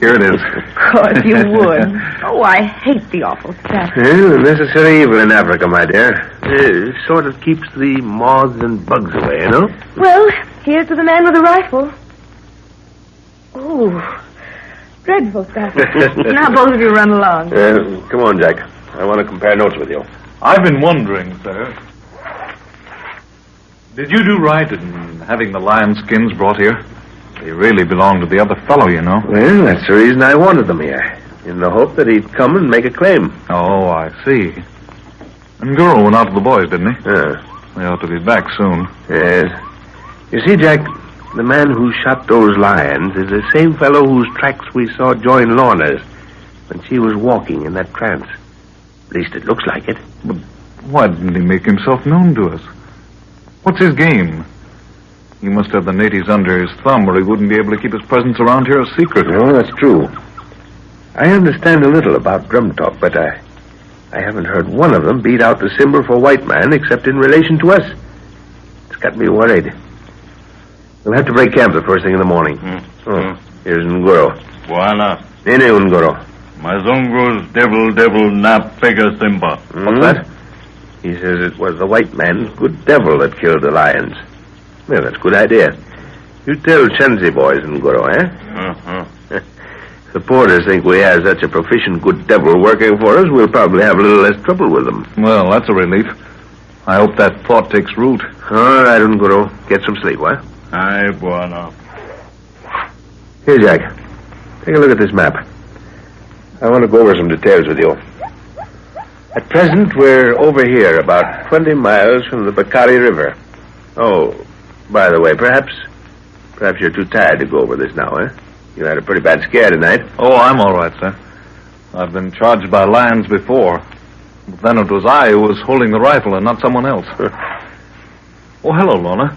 Here it is. Of course you would. Oh, I hate the awful stuff. Well, the necessary evil in Africa, my dear. It sort of keeps the moths and bugs away, you know? Well, here's to the man with the rifle. Oh, dreadful stuff. Now both of you run along. Come on, Jack. I want to compare notes with you. I've been wondering, sir. Did you do right in having the lion skins brought here? They really belong to the other fellow, you know. Well, that's the reason I wanted them here. In the hope that he'd come and make a claim. Oh, I see. And Guru went out to the boys, didn't he? Yeah. They ought to be back soon. Yes. You see, Jack, the man who shot those lions is the same fellow whose tracks we saw join Lorna's when she was walking in that trance. At least it looks like it. But why didn't he make himself known to us? What's his game? He must have the natives under his thumb, or he wouldn't be able to keep his presence around here a secret. No, that's true. I understand a little about drum talk, but I haven't heard one of them beat out the symbol for white man except in relation to us. It's got me worried. We'll have to break camp the first thing in the morning. Here's Ngoro. Buana. Nene Ngoro. Mazungu's devil na pega simba. What's that? He says it was the white man's good devil that killed the lions. Well, that's a good idea. You tell Chenzi boys in Goro, eh? The porters think we have such a proficient good devil working for us, we'll probably have a little less trouble with them. Well, that's a relief. I hope that thought takes root. All right, Ngoro. Get some sleep, huh? Aye, Buana. Here, Jack. Take a look at this map. I want to go over some details with you. At present, we're over here, about 20 miles from the Bakari River. Oh, by the way, perhaps you're too tired to go over this now, eh? You had a pretty bad scare tonight. Oh, I'm all right, sir. I've been charged by lions before. But then it was I who was holding the rifle and not someone else. Oh, hello, Lorna.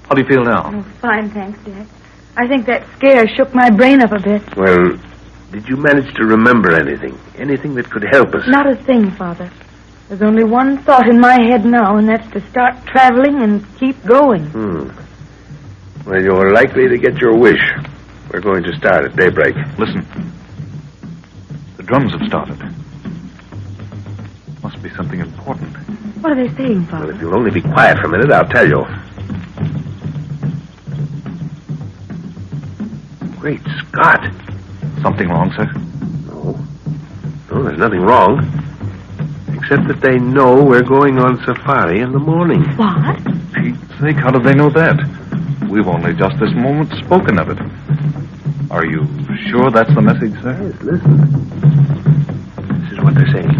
How do you feel now? Oh, fine, thanks, Jack. I think that scare shook my brain up a bit. Well, did you manage to remember anything? Anything that could help us? Not a thing, Father. There's only one thought in my head now, and that's to start traveling and keep going. Well, you're likely to get your wish. We're going to start at daybreak. Listen. The drums have started. Must be something important. What are they saying, Well, Father? if you'll only be quiet for a minute, I'll tell you. Great Scott. Something wrong, sir? No, there's nothing wrong. Except that they know we're going on safari in the morning. What? Pete's sake, how did they know that? We've only just this moment spoken of it. Are you sure that's the message, sir? Yes, listen. This is what they're saying.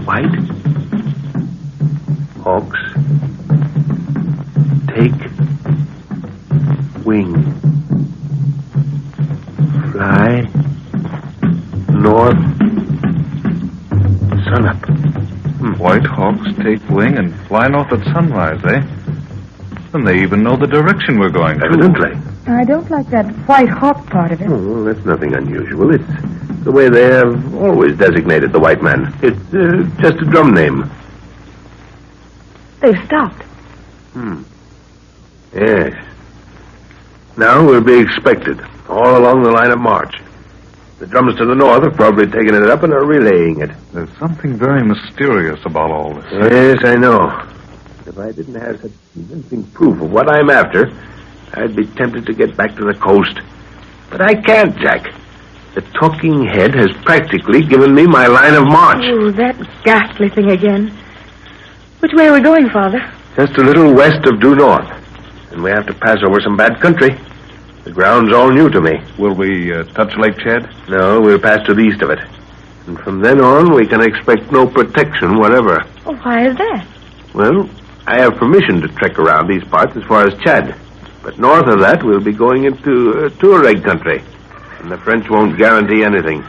White hawks take wing. Fly north sunup. White hawks take wing and fly north at sunrise, eh? And they even know the direction we're going to. Evidently. I don't like that white hawk part of it. Oh, well, that's nothing unusual. It's the way they have always designated the white man. It's just a drum name. They've stopped. Yes. Now we'll be expected, all along the line of march. The drums to the north have probably taken it up and are relaying it. There's something very mysterious about all this. Yes, I know. If I didn't have such convincing proof of what I'm after, I'd be tempted to get back to the coast. But I can't, Jack. The talking head has practically given me my line of march. Oh, that ghastly thing again. Which way are we going, Father? Just a little west of due north. And we have to pass over some bad country. The ground's all new to me. Will we touch Lake Chad? No, we'll pass to the east of it. And from then on, we can expect no protection whatever. Oh, why is that? Well, I have permission to trek around these parts as far as Chad. But north of that, we'll be going into Tuareg country. And the French won't guarantee anything.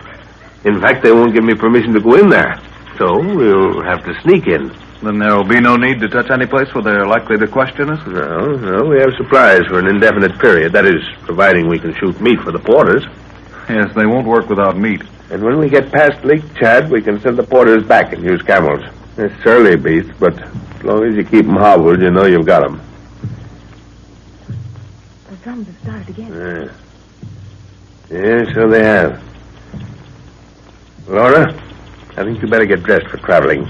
In fact, they won't give me permission to go in there. So we'll have to sneak in. Then there'll be no need to touch any place where they're likely to question us? No, we have supplies for an indefinite period. That is, providing we can shoot meat for the porters. Yes, they won't work without meat. And when we get past Lake Chad, we can send the porters back and use camels. They're surly beasts, but as long as you keep them hobbled, you know you've got them. The drums have started again. Yeah, so they have. Laura, I think you better get dressed for traveling.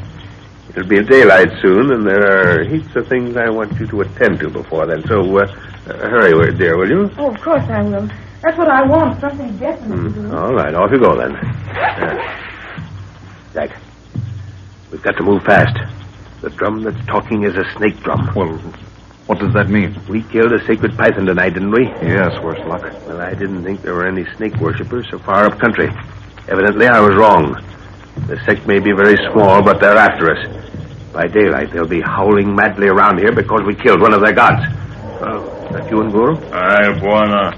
It'll be daylight soon, and there are heaps of things I want you to attend to before then. So, hurry, dear, will you? Oh, of course I will. That's what I want, something definite to do. All right, off you go then. Jack, we've got to move fast. The drum that's talking is a snake drum. Well, what does that mean? We killed a sacred python tonight, didn't we? Yes, worse luck. Well, I didn't think there were any snake worshippers so far up country. Evidently, I was wrong. The sect may be very small, but they're after us. By daylight, they'll be howling madly around here because we killed one of their gods. Oh, is that you, Nguru? Aye, Buana.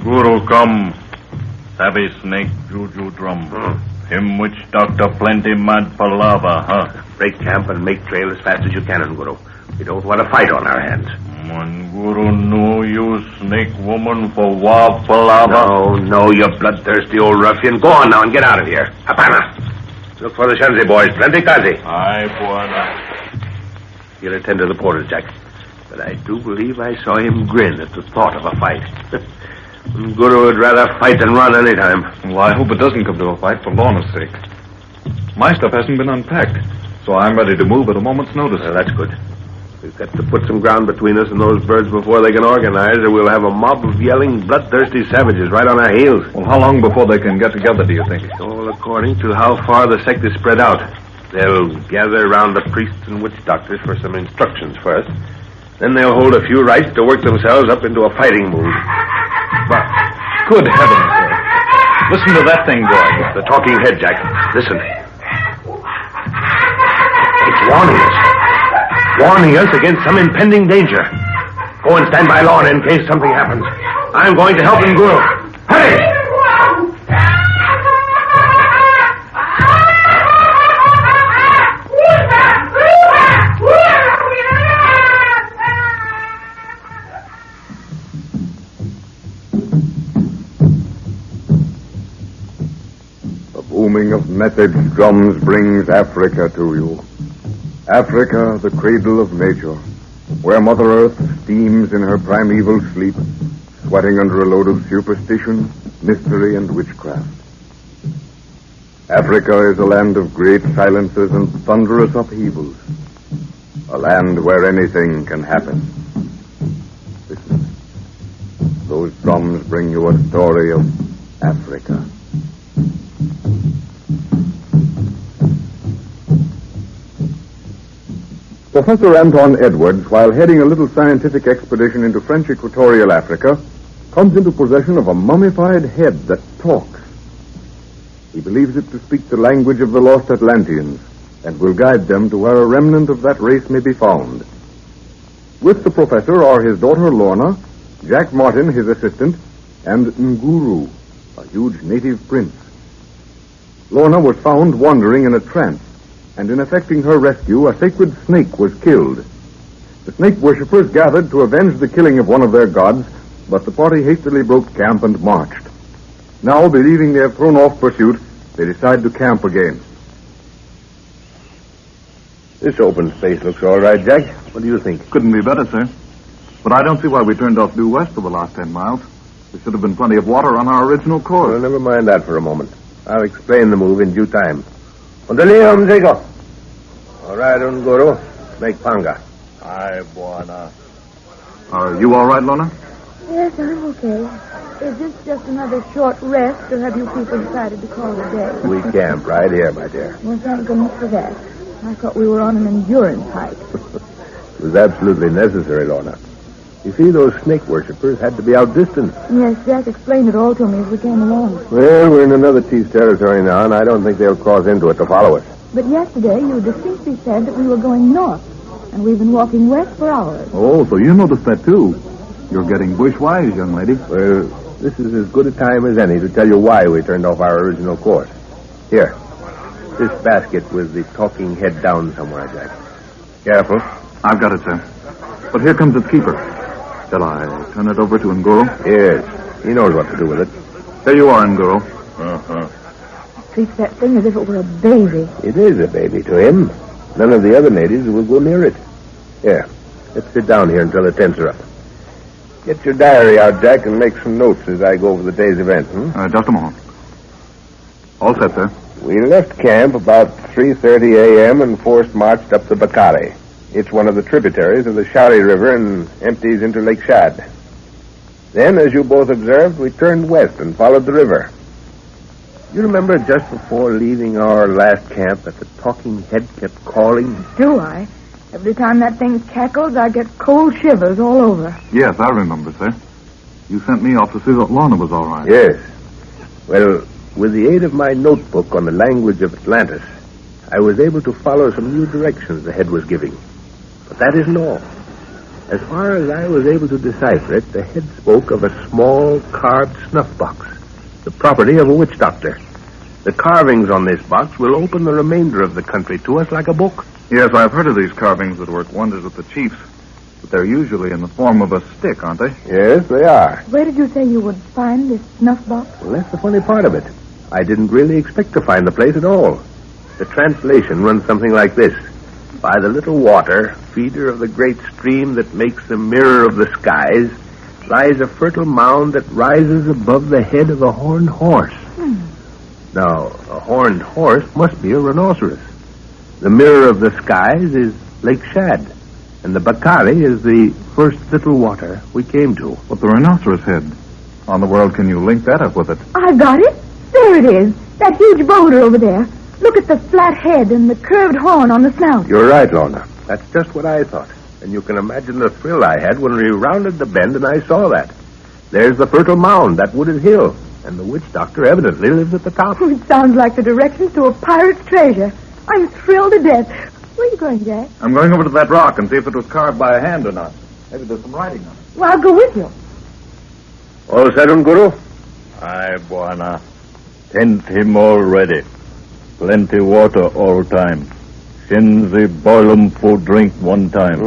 Guru come. Savvy snake juju drum. Him witch doctor plenty mad palava, huh? Break camp and make trail as fast as you can, Nguru. We don't want a fight on our hands. Guru knew you snake woman for wa palava. No, you bloodthirsty old ruffian. Go on now and get out of here. Hapana. Look for the Shanzi boys. Plenty kazi. Aye, Buana. He'll attend to the porters, Jack. But I do believe I saw him grin at the thought of a fight. Guru would rather fight than run any time. Well, I hope it doesn't come to a fight for Lorna's sake. My stuff hasn't been unpacked, so I'm ready to move at a moment's notice. Well, that's good. We've got to put some ground between us and those birds before they can organize, or we'll have a mob of yelling, bloodthirsty savages right on our heels. Well, how long before they can get together, do you think? All according to how far the sect is spread out. They'll gather around the priests and witch doctors for some instructions first. Then they'll hold a few rites to work themselves up into a fighting mood. But, good heavens, sir. Listen to that thing, boy. The talking head, Jack. Listen. It's warning us. Warning us against some impending danger. Go and stand by Lorna in case something happens. I'm going to help Nguru. Hurry! The booming of message drums brings Africa to you. Africa, the cradle of nature, where Mother Earth steams in her primeval sleep, sweating under a load of superstition, mystery, and witchcraft. Africa is a land of great silences and thunderous upheavals, a land where anything can happen. Listen, those drums bring you a story of Africa. Professor Anton Edwards, while heading a little scientific expedition into French Equatorial Africa, comes into possession of a mummified head that talks. He believes it to speak the language of the lost Atlanteans and will guide them to where a remnant of that race may be found. With the professor are his daughter Lorna, Jack Martin, his assistant, and Nguru, a huge native prince. Lorna was found wandering in a trance, and in effecting her rescue, a sacred snake was killed. The snake worshippers gathered to avenge the killing of one of their gods, but the party hastily broke camp and marched. Now, believing they have thrown off pursuit, they decide to camp again. This open space looks all right, Jack. What do you think? Couldn't be better, sir. But I don't see why we turned off due west for the last 10 miles. There should have been plenty of water on our original course. Well, never mind that for a moment. I'll explain the move in due time. All right, Nguru. Make panga. Aye, Buana. Are you all right, Lorna? Yes, I'm okay. Is this just another short rest, or have you people decided to call it a day? We camp right here, my dear. Well, thank goodness for that. I thought we were on an endurance hike. It was absolutely necessary, Lorna. You see, those snake worshippers had to be outdistanced. Yes, Jack explained it all to me as we came along. Well, we're in another chief's territory now, and I don't think they'll cross into it to follow us. But yesterday you distinctly said that we were going north, and we've been walking west for hours. Oh, so you noticed that, too. You're getting bush-wise, young lady. Well, this is as good a time as any to tell you why we turned off our original course. Here, this basket with the talking head down somewhere, Jack. Careful. I've got it, sir. But here comes its keeper. Shall I turn it over to Nguru? Yes, he knows what to do with it. There you are, Nguru. Treats that thing as if it were a baby. It is a baby to him. None of the other natives will go near it. Here, let's sit down here until the tents are up. Get your diary out, Jack, and make some notes as I go over the day's event. Just a moment. All set, sir. We left camp about 3:30 a.m. and forced marched up the Bakari. It's one of the tributaries of the Shari River and empties into Lake Shad. Then, as you both observed, we turned west and followed the river. You remember just before leaving our last camp that the talking head kept calling? Do I? Every time that thing cackles, I get cold shivers all over. Yes, I remember, sir. You sent me off to see that Lorna was all right. Yes. Well, with the aid of my notebook on the language of Atlantis, I was able to follow some new directions the head was giving. But that isn't all. As far as I was able to decipher it, the head spoke of a small carved snuff box, the property of a witch doctor. The carvings on this box will open the remainder of the country to us like a book. Yes, I've heard of these carvings that work wonders with the chiefs. But they're usually in the form of a stick, aren't they? Yes, they are. Where did you say you would find this snuff box? Well, that's the funny part of it. I didn't really expect to find the place at all. The translation runs something like this. By the little water, feeder of the great stream that makes the mirror of the skies, lies a fertile mound that rises above the head of a horned horse. Now, a horned horse must be a rhinoceros. The mirror of the skies is Lake Shad, and the Bakari is the first little water we came to. But the rhinoceros head. How in the world can you link that up with it? I've got it. There it is. That huge boulder over there. Look at the flat head and the curved horn on the snout. You're right, Lorna. That's just what I thought. And you can imagine the thrill I had when we rounded the bend and I saw that. There's the fertile mound, that wooded hill. And the witch doctor evidently lives at the top. It sounds like the directions to a pirate's treasure. I'm thrilled to death. Where are you going, Jack? I'm going over to that rock and see if it was carved by a hand or not. Maybe there's some writing on it. Well, I'll go with you. All set, Guru? Aye, Buana. Tent him all ready. Plenty water all time. Shinzi boil 'em food drink one time.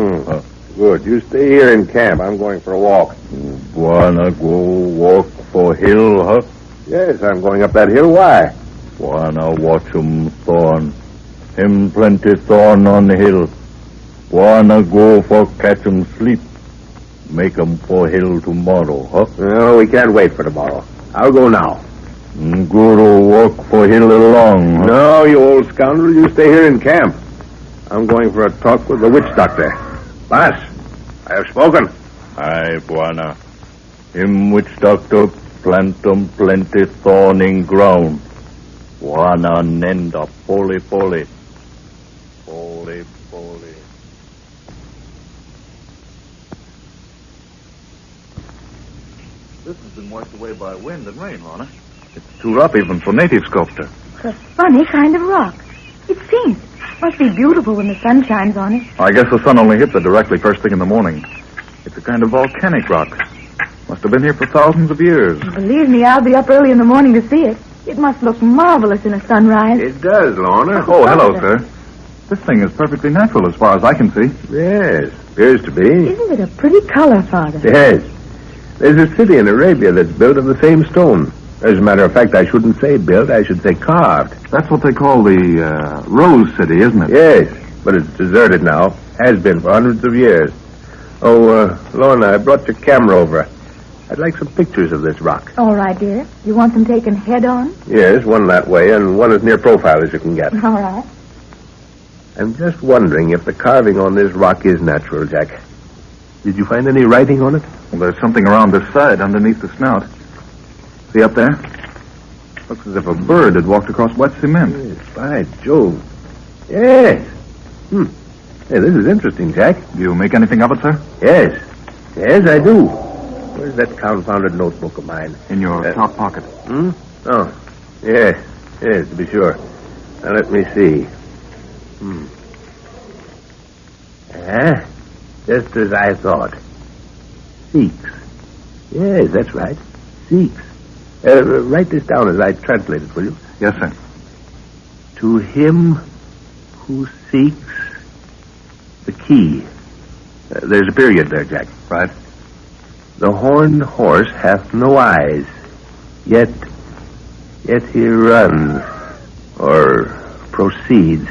Good. You stay here in camp. I'm going for a walk. Buana go walk for hill, huh? Yes, I'm going up that hill. Why? Buana watch 'em thorn. Him plenty thorn on the hill. Buana go for catch 'em sleep. Make 'em for hill tomorrow, huh? No, we can't wait for tomorrow. I'll go now. Guru walk for hill along, huh? No, you old scoundrel. You stay here in camp. I'm going for a talk with the witch doctor. Boss, I have spoken. Aye, Buana. Him witch doctor plant 'em plenty thorning ground. Buana nenda poli. Poli. This has been washed away by wind and rain, Lorna. It's too rough even for native sculpture. It's a funny kind of rock. It's pink. Must be beautiful when the sun shines on it. I guess the sun only hits it directly first thing in the morning. It's a kind of volcanic rock. Must have been here for thousands of years. Believe me, I'll be up early in the morning to see it. It must look marvelous in a sunrise. It does, Lorna. Oh, hello, sir. This thing is perfectly natural as far as I can see. Yes, appears to be. Isn't it a pretty color, Father? Yes. There's a city in Arabia that's built of the same stone. As a matter of fact, I shouldn't say built, I should say carved. That's what they call the Rose City, isn't it? Yes, but it's deserted now. Has been for hundreds of years. Oh, Lorna, I brought your camera over. I'd like some pictures of this rock. All right, dear. You want them taken head on? Yes, one that way and one as near profile as you can get. All right. I'm just wondering if the carving on this rock is natural, Jack. Did you find any writing on it? Well, there's something around this side underneath the snout. See up there? Looks as if a bird had walked across wet cement. Yes, by Jove. Yes. Hey, this is interesting, Jack. Do you make anything of it, sir? Yes. Yes, I do. Where's that confounded notebook of mine? In your top pocket. Oh, yes. Yes, to be sure. Now, let me see. Just as I thought. Sikhs. Yes, that's right. seeks. Write this down as I translate it, will you? Yes, sir. To him who seeks the key. There's a period there, Jack. Right. The horned horse hath no eyes, yet he runs, or proceeds.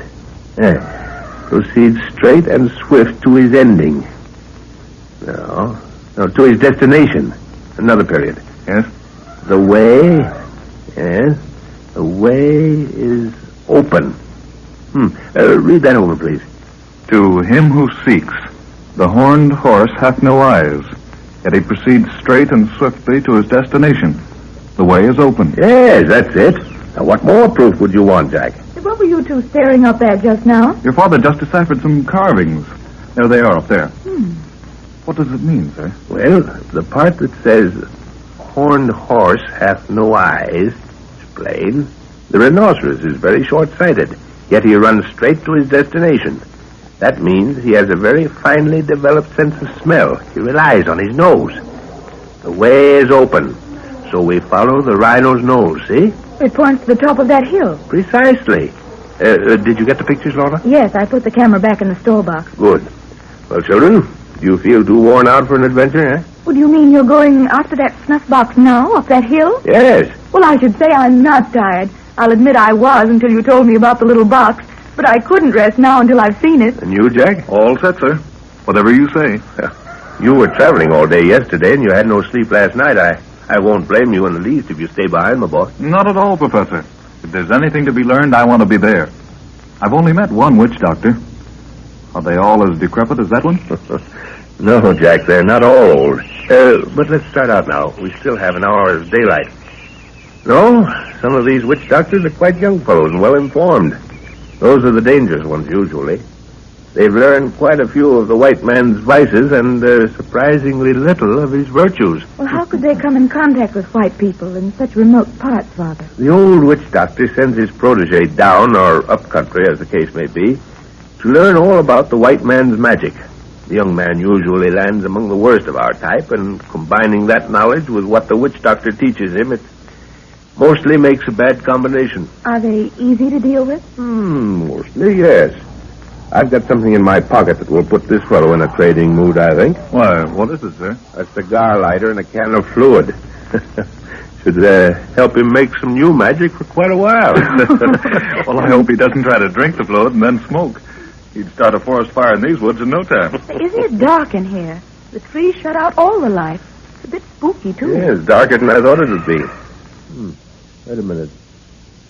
Proceeds straight and swift to his ending. No, to his destination. Another period. Yes? The way is open. Read that over, please. To him who seeks, the horned horse hath no eyes, yet he proceeds straight and swiftly to his destination. The way is open. Yes, that's it. Now, what more proof would you want, Jack? What were you two staring up at just now? Your father just deciphered some carvings. There they are up there. What does it mean, sir? Well, the part that says, horned horse hath no eyes, is plain. The rhinoceros is very short-sighted, yet he runs straight to his destination. That means he has a very finely developed sense of smell. He relies on his nose. The way is open, so we follow the rhino's nose, see? It points to the top of that hill. Precisely. Did you get the pictures, Lorna? Yes, I put the camera back in the store box. Good. Well, children, do you feel too worn out for an adventure, eh? Well, do you mean you're going after that snuff box now, up that hill? Yes. Well, I should say I'm not tired. I'll admit I was until you told me about the little box. But I couldn't rest now until I've seen it. And you, Jack? All set, sir. Whatever you say. You were traveling all day yesterday, and you had no sleep last night. I won't blame you in the least if you stay behind, my boy. Not at all, Professor. If there's anything to be learned, I want to be there. I've only met one witch doctor. Are they all as decrepit as that one? No, Jack, they're not all old. But let's start out now. We still have an hour's daylight. No, some of these witch doctors are quite young fellows and well-informed. Those are the dangerous ones, usually. They've learned quite a few of the white man's vices and surprisingly little of his virtues. Well, how could they come in contact with white people in such remote parts, Father? The old witch doctor sends his protege down, or up country, as the case may be, to learn all about the white man's magic. The young man usually lands among the worst of our type, and combining that knowledge with what the witch doctor teaches him, it mostly makes a bad combination. Are they easy to deal with? Mostly, yes. I've got something in my pocket that will put this fellow in a trading mood, I think. Why, what is it, sir? A cigar lighter and a can of fluid. Should help him make some new magic for quite a while. Well, I hope he doesn't try to drink the fluid and then smoke. He'd start a forest fire in these woods in no time. Isn't it dark in here? The trees shut out all the light. It's a bit spooky, too. Yes, darker than I thought it would be. Wait a minute.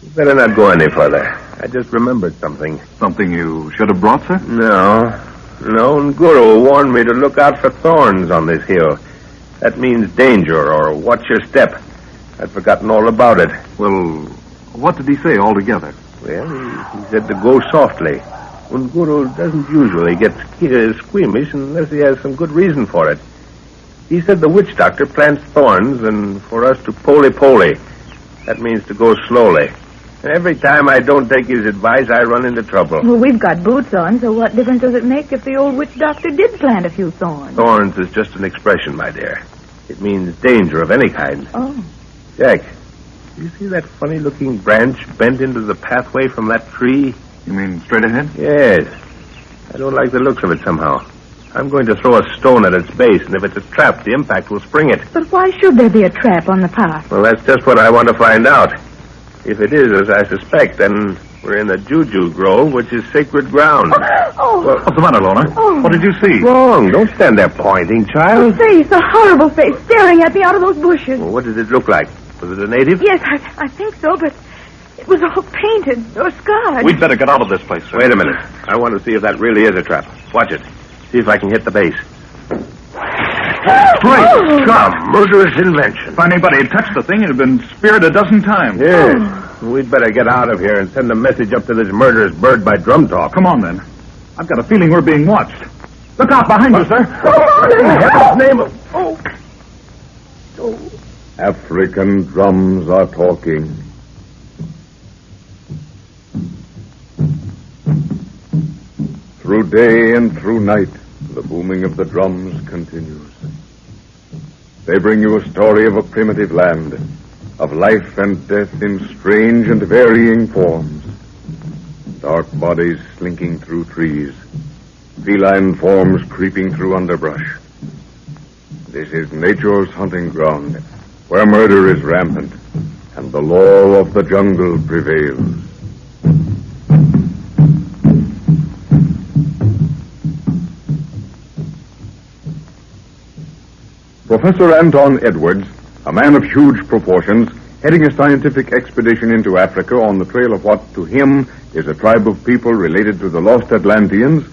You better not go any further. I just remembered something. Something you should have brought, sir? No, Guru warned me to look out for thorns on this hill. That means danger, or watch your step. I'd forgotten all about it. Well, what did he say altogether? Well, he said to go softly. Guru doesn't usually get squeamish unless he has some good reason for it. He said the witch doctor plants thorns, and for us to poly-poly. That means to go slowly. Every time I don't take his advice, I run into trouble. Well, we've got boots on, so what difference does it make if the old witch doctor did plant a few thorns? Thorns is just an expression, my dear. It means danger of any kind. Oh. Jack, do you see that funny-looking branch bent into the pathway from that tree? You mean straight ahead? Yes. I don't like the looks of it somehow. I'm going to throw a stone at its base, and if it's a trap, the impact will spring it. But why should there be a trap on the path? Well, that's just what I want to find out. If it is, as I suspect, then we're in the Juju Grove, which is sacred ground. Oh! Well, What's the matter, Lorna? Oh. What did you see? Wrong. Don't stand there pointing, A child. face, a horrible face, staring at me out of those bushes. Well, what did it look like? Was it a native? Yes, I think so, but it was all painted or scarred. We'd better get out of this place, sir. Wait a minute. I want to see if that really is a trap. Watch it. See if I can hit the base. Great Scott, murderous invention. If anybody had touched the thing, it had been speared a dozen times. Yes. We'd better get out of here and send a message up to this murderous bird by drum talk. Come on, then. I've got a feeling we're being watched. Look out behind you, sir. In heaven's name. African drums are talking. Through day and through night, the booming of the drums continues. They bring you a story of a primitive land, of life and death in strange and varying forms. Dark bodies slinking through trees, feline forms creeping through underbrush. This is nature's hunting ground, where murder is rampant and the law of the jungle prevails. Professor Anton Edwards, a man of huge proportions, heading a scientific expedition into Africa on the trail of what to him is a tribe of people related to the lost Atlanteans,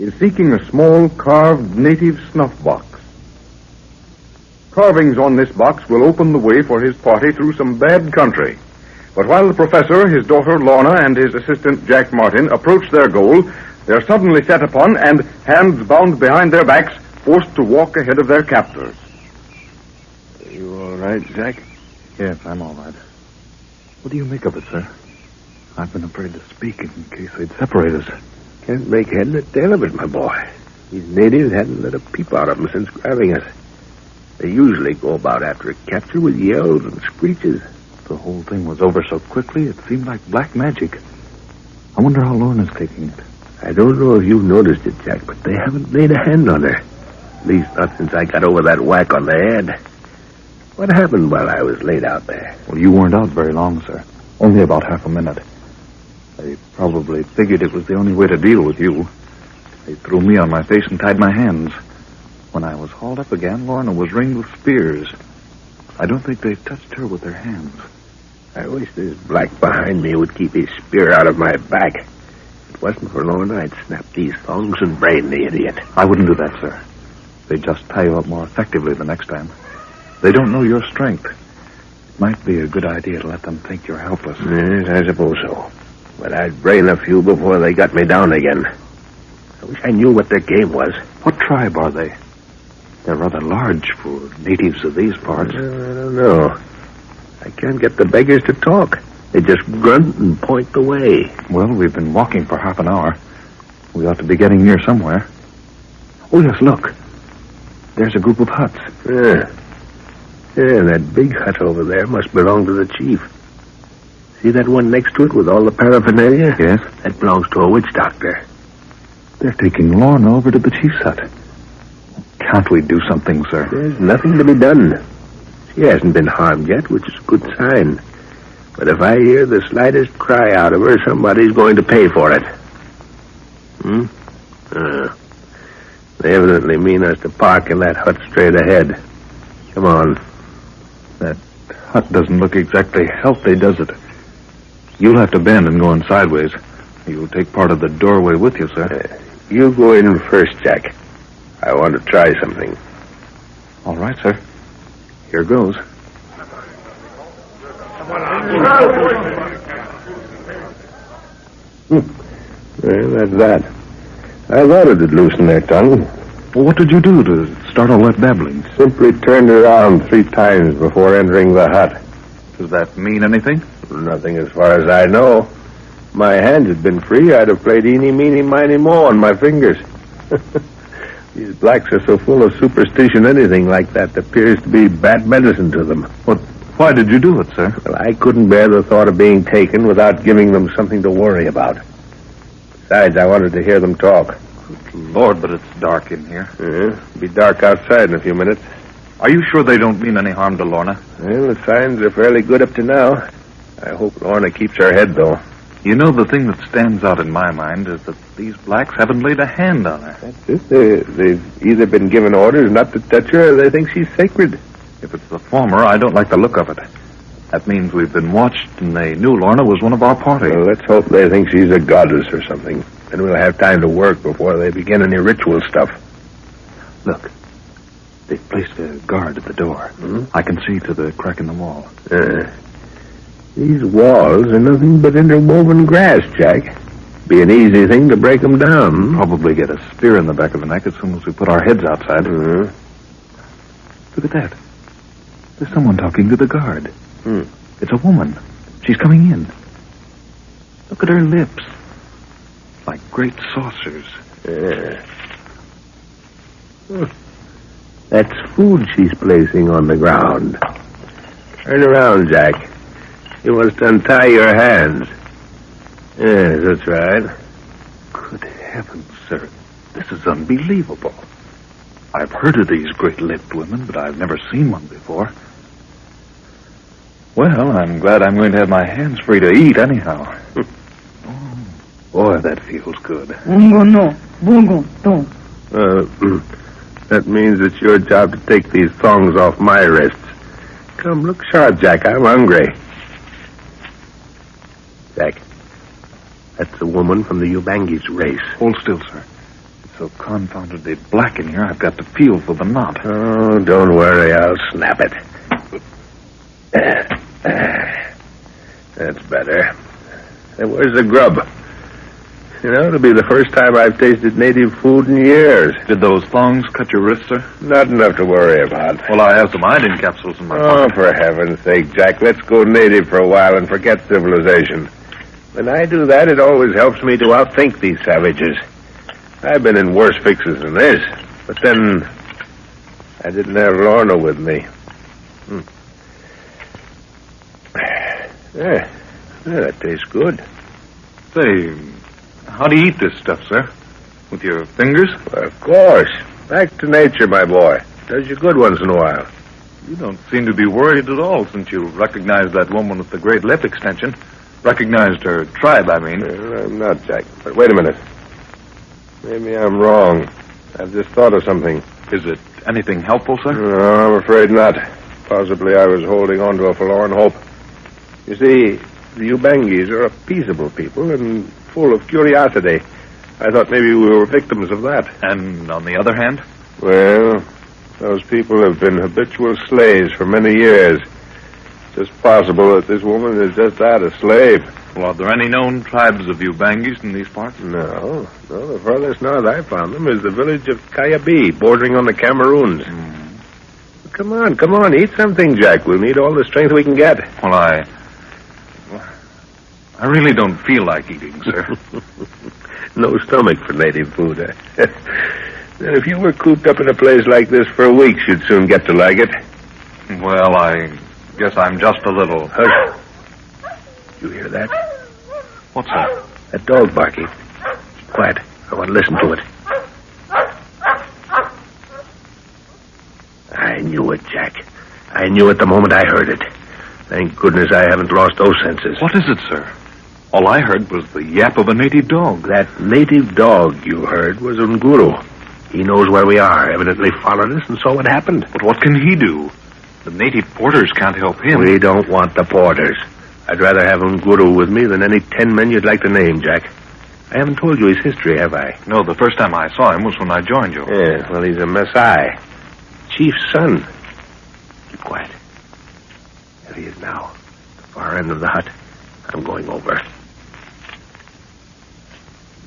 is seeking a small carved native snuff box. Carvings on this box will open the way for his party through some bad country. But while the professor, his daughter Lorna, and his assistant Jack Martin approach their goal, they're suddenly set upon and, hands bound behind their backs, forced to walk ahead of their captors. Are you all right, Jack? Yes, I'm all right. What do you make of it, sir? I've been afraid to speak in case they'd separate us. Can't make head nor tail of it, my boy. These natives hadn't let a peep out of them since grabbing us. They usually go about after a capture with yells and screeches. The whole thing was over so quickly, it seemed like black magic. I wonder how Lorna's taking it. I don't know if you've noticed it, Jack, but they haven't laid a hand on her. At least not since I got over that whack on the head. What happened while I was laid out there? Well, you weren't out very long, sir. Only about half a minute. They probably figured it was the only way to deal with you. They threw me on my face and tied my hands. When I was hauled up again, Lorna was ringed with spears. I don't think they touched her with their hands. I wish this black behind me would keep his spear out of my back. If it wasn't for Lorna, I'd snap these thongs and brain the idiot. I wouldn't do that, sir. They'd just tie you up more effectively the next time. They don't know your strength. It might be a good idea to let them think you're helpless. Yes, I suppose so. But I'd brain a few before they got me down again. I wish I knew what their game was. What tribe are they? They're rather large for natives of these parts. I don't know. I can't get the beggars to talk. They just grunt and point the way. Well, we've been walking for half an hour. We ought to be getting near somewhere. Oh, yes, look. There's a group of huts. Yeah, that big hut over there must belong to the chief. See that one next to it with all the paraphernalia? Yes. That belongs to a witch doctor. They're taking Lorna over to the chief's hut. Can't we do something, sir? There's nothing to be done. She hasn't been harmed yet, which is a good sign. But if I hear the slightest cry out of her, somebody's going to pay for it. They evidently mean us to park in that hut straight ahead. Come on. That hut doesn't look exactly healthy, does it? You'll have to bend and go in sideways. You'll take part of the doorway with you, sir. You go in first, Jack. I want to try something. All right, sir. Here goes. Well, that's that. I thought it'd loosen their tongue. Well, what did you do to start all that babbling? Simply turned around 3 times before entering the hut. Does that mean anything? Nothing as far as I know. If my hands had been free, I'd have played eeny, meeny, miny, mo on my fingers. These blacks are so full of superstition, anything like that appears to be bad medicine to them. Why did you do it, sir? Well, I couldn't bear the thought of being taken without giving them something to worry about. Besides, I wanted to hear them talk. Lord, but it's dark in here. It'll be dark outside in a few minutes. Are you sure they don't mean any harm to Lorna? Well, the signs are fairly good up to now. I hope Lorna keeps her head, though. You know, the thing that stands out in my mind is that these blacks haven't laid a hand on her. That's it. They've either been given orders not to touch her, or they think she's sacred. If it's the former, I don't like the look of it. That means we've been watched, and they knew Lorna was one of our party. Well, let's hope they think she's a goddess or something. Then we'll have time to work before they begin any ritual stuff. Look, they've placed a guard at the door. I can see to the crack in the wall. These walls are nothing but interwoven grass, Jack. Be an easy thing to break them down. Probably get a spear in the back of the neck as soon as we put our heads outside. Look at that. There's someone talking to the guard. It's a woman. She's coming in. Look at her lips. Like great saucers. That's food she's placing on the ground. Turn around, Jack. You must untie your hands. Yes, that's right. Good heavens, sir. This is unbelievable. I've heard of these great-lipped women, but I've never seen one before. Well, I'm glad I'm going to have my hands free to eat anyhow. Oh, boy, that feels good. That means it's your job to take these thongs off my wrists. Come, look sharp, Jack. I'm hungry. Jack, that's a woman from the Ubangis race. Hold still, sir. It's so confoundedly black in here, I've got to feel for the knot. Oh, don't worry. I'll snap it. That's better. And where's the grub? You know, it'll be the first time I've tasted native food in years. Did those thongs cut your wrist, sir? Not enough to worry about. Well, I have some iodine capsules in my pocket. pocket. For heaven's sake, Jack, let's go native for a while and forget civilization. When I do that, it always helps me to outthink these savages. I've been in worse fixes than this, but then I didn't have Lorna with me. Yeah, that tastes good. Say, how do you eat this stuff, sir? With your fingers? Well, of course. Back to nature, my boy. Does you good once in a while. You don't seem to be worried at all since you recognized that woman with the great lip extension. Recognized her tribe, I mean. I'm not, Jack. But wait a minute. Maybe I'm wrong. I've just thought of something. Is it anything helpful, sir? No, I'm afraid not. Possibly I was holding on to a forlorn hope. You see, the Ubangis are a peaceable people and full of curiosity. I thought maybe we were victims of that. And on the other hand? Well, those people have been habitual slaves for many years. It's just possible that this woman is just that, a slave. Well, are there any known tribes of Ubangis in these parts? No. The furthest north I found them is the village of Kayabi, bordering on the Cameroons. Come on, eat something, Jack. We'll need all the strength we can get. Well, I really don't feel like eating, sir. No stomach for native food, eh? Then if you were cooped up in a place like this for weeks, you'd soon get to like it. Well, I guess I'm just a little... Hush. You hear that? What's that? That dog barking. Quiet. I want to listen to it. I knew it, Jack. I knew it the moment I heard it. Thank goodness I haven't lost those senses. What is it, sir? All I heard was the yap of a native dog. That native dog you heard was Unguru. He knows where we are, evidently followed us and saw what happened. But what can he do? The native porters can't help him. We don't want the porters. I'd rather have Unguru with me than any 10 men you'd like to name, Jack. I haven't told you his history, have I? No, the first time I saw him was when I joined you. Yeah, well, he's a Maasai. Chief's son. Keep quiet. There he is now. The far end of the hut. I'm going over.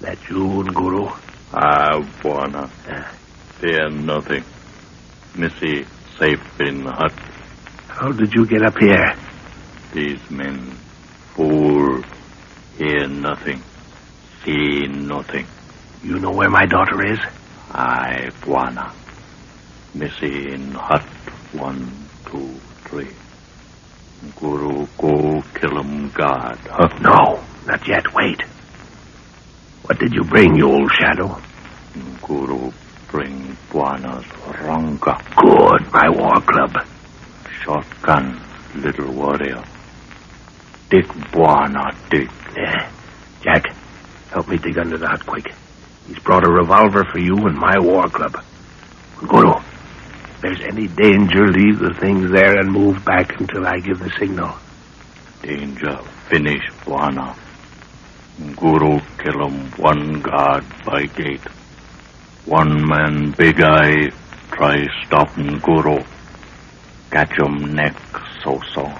That you, Unguru? Bwana. Fear nothing. Missy safe in the hut. How did you get up here? These men, fool, hear nothing, see nothing. You know where my daughter is? Aye, Bwana. Missy in hut 1, 2, 3. Guru, go kill him, God. Hut. No, not yet. Wait. What did you bring, you old shadow? Guru, bring Bwana's Ranga. Good, my war club. Shotgun, little warrior. Dig, Bwana, dig. Yeah. Jack, help me dig under the hut quick. He's brought a revolver for you and my war club. Guru, if there's any danger, leave the things there and move back until I give the signal. Danger, finish, Bwana. Guru kill him, one guard by gate. One man, big eye, try stopping Guru. Catch him neck, so-so.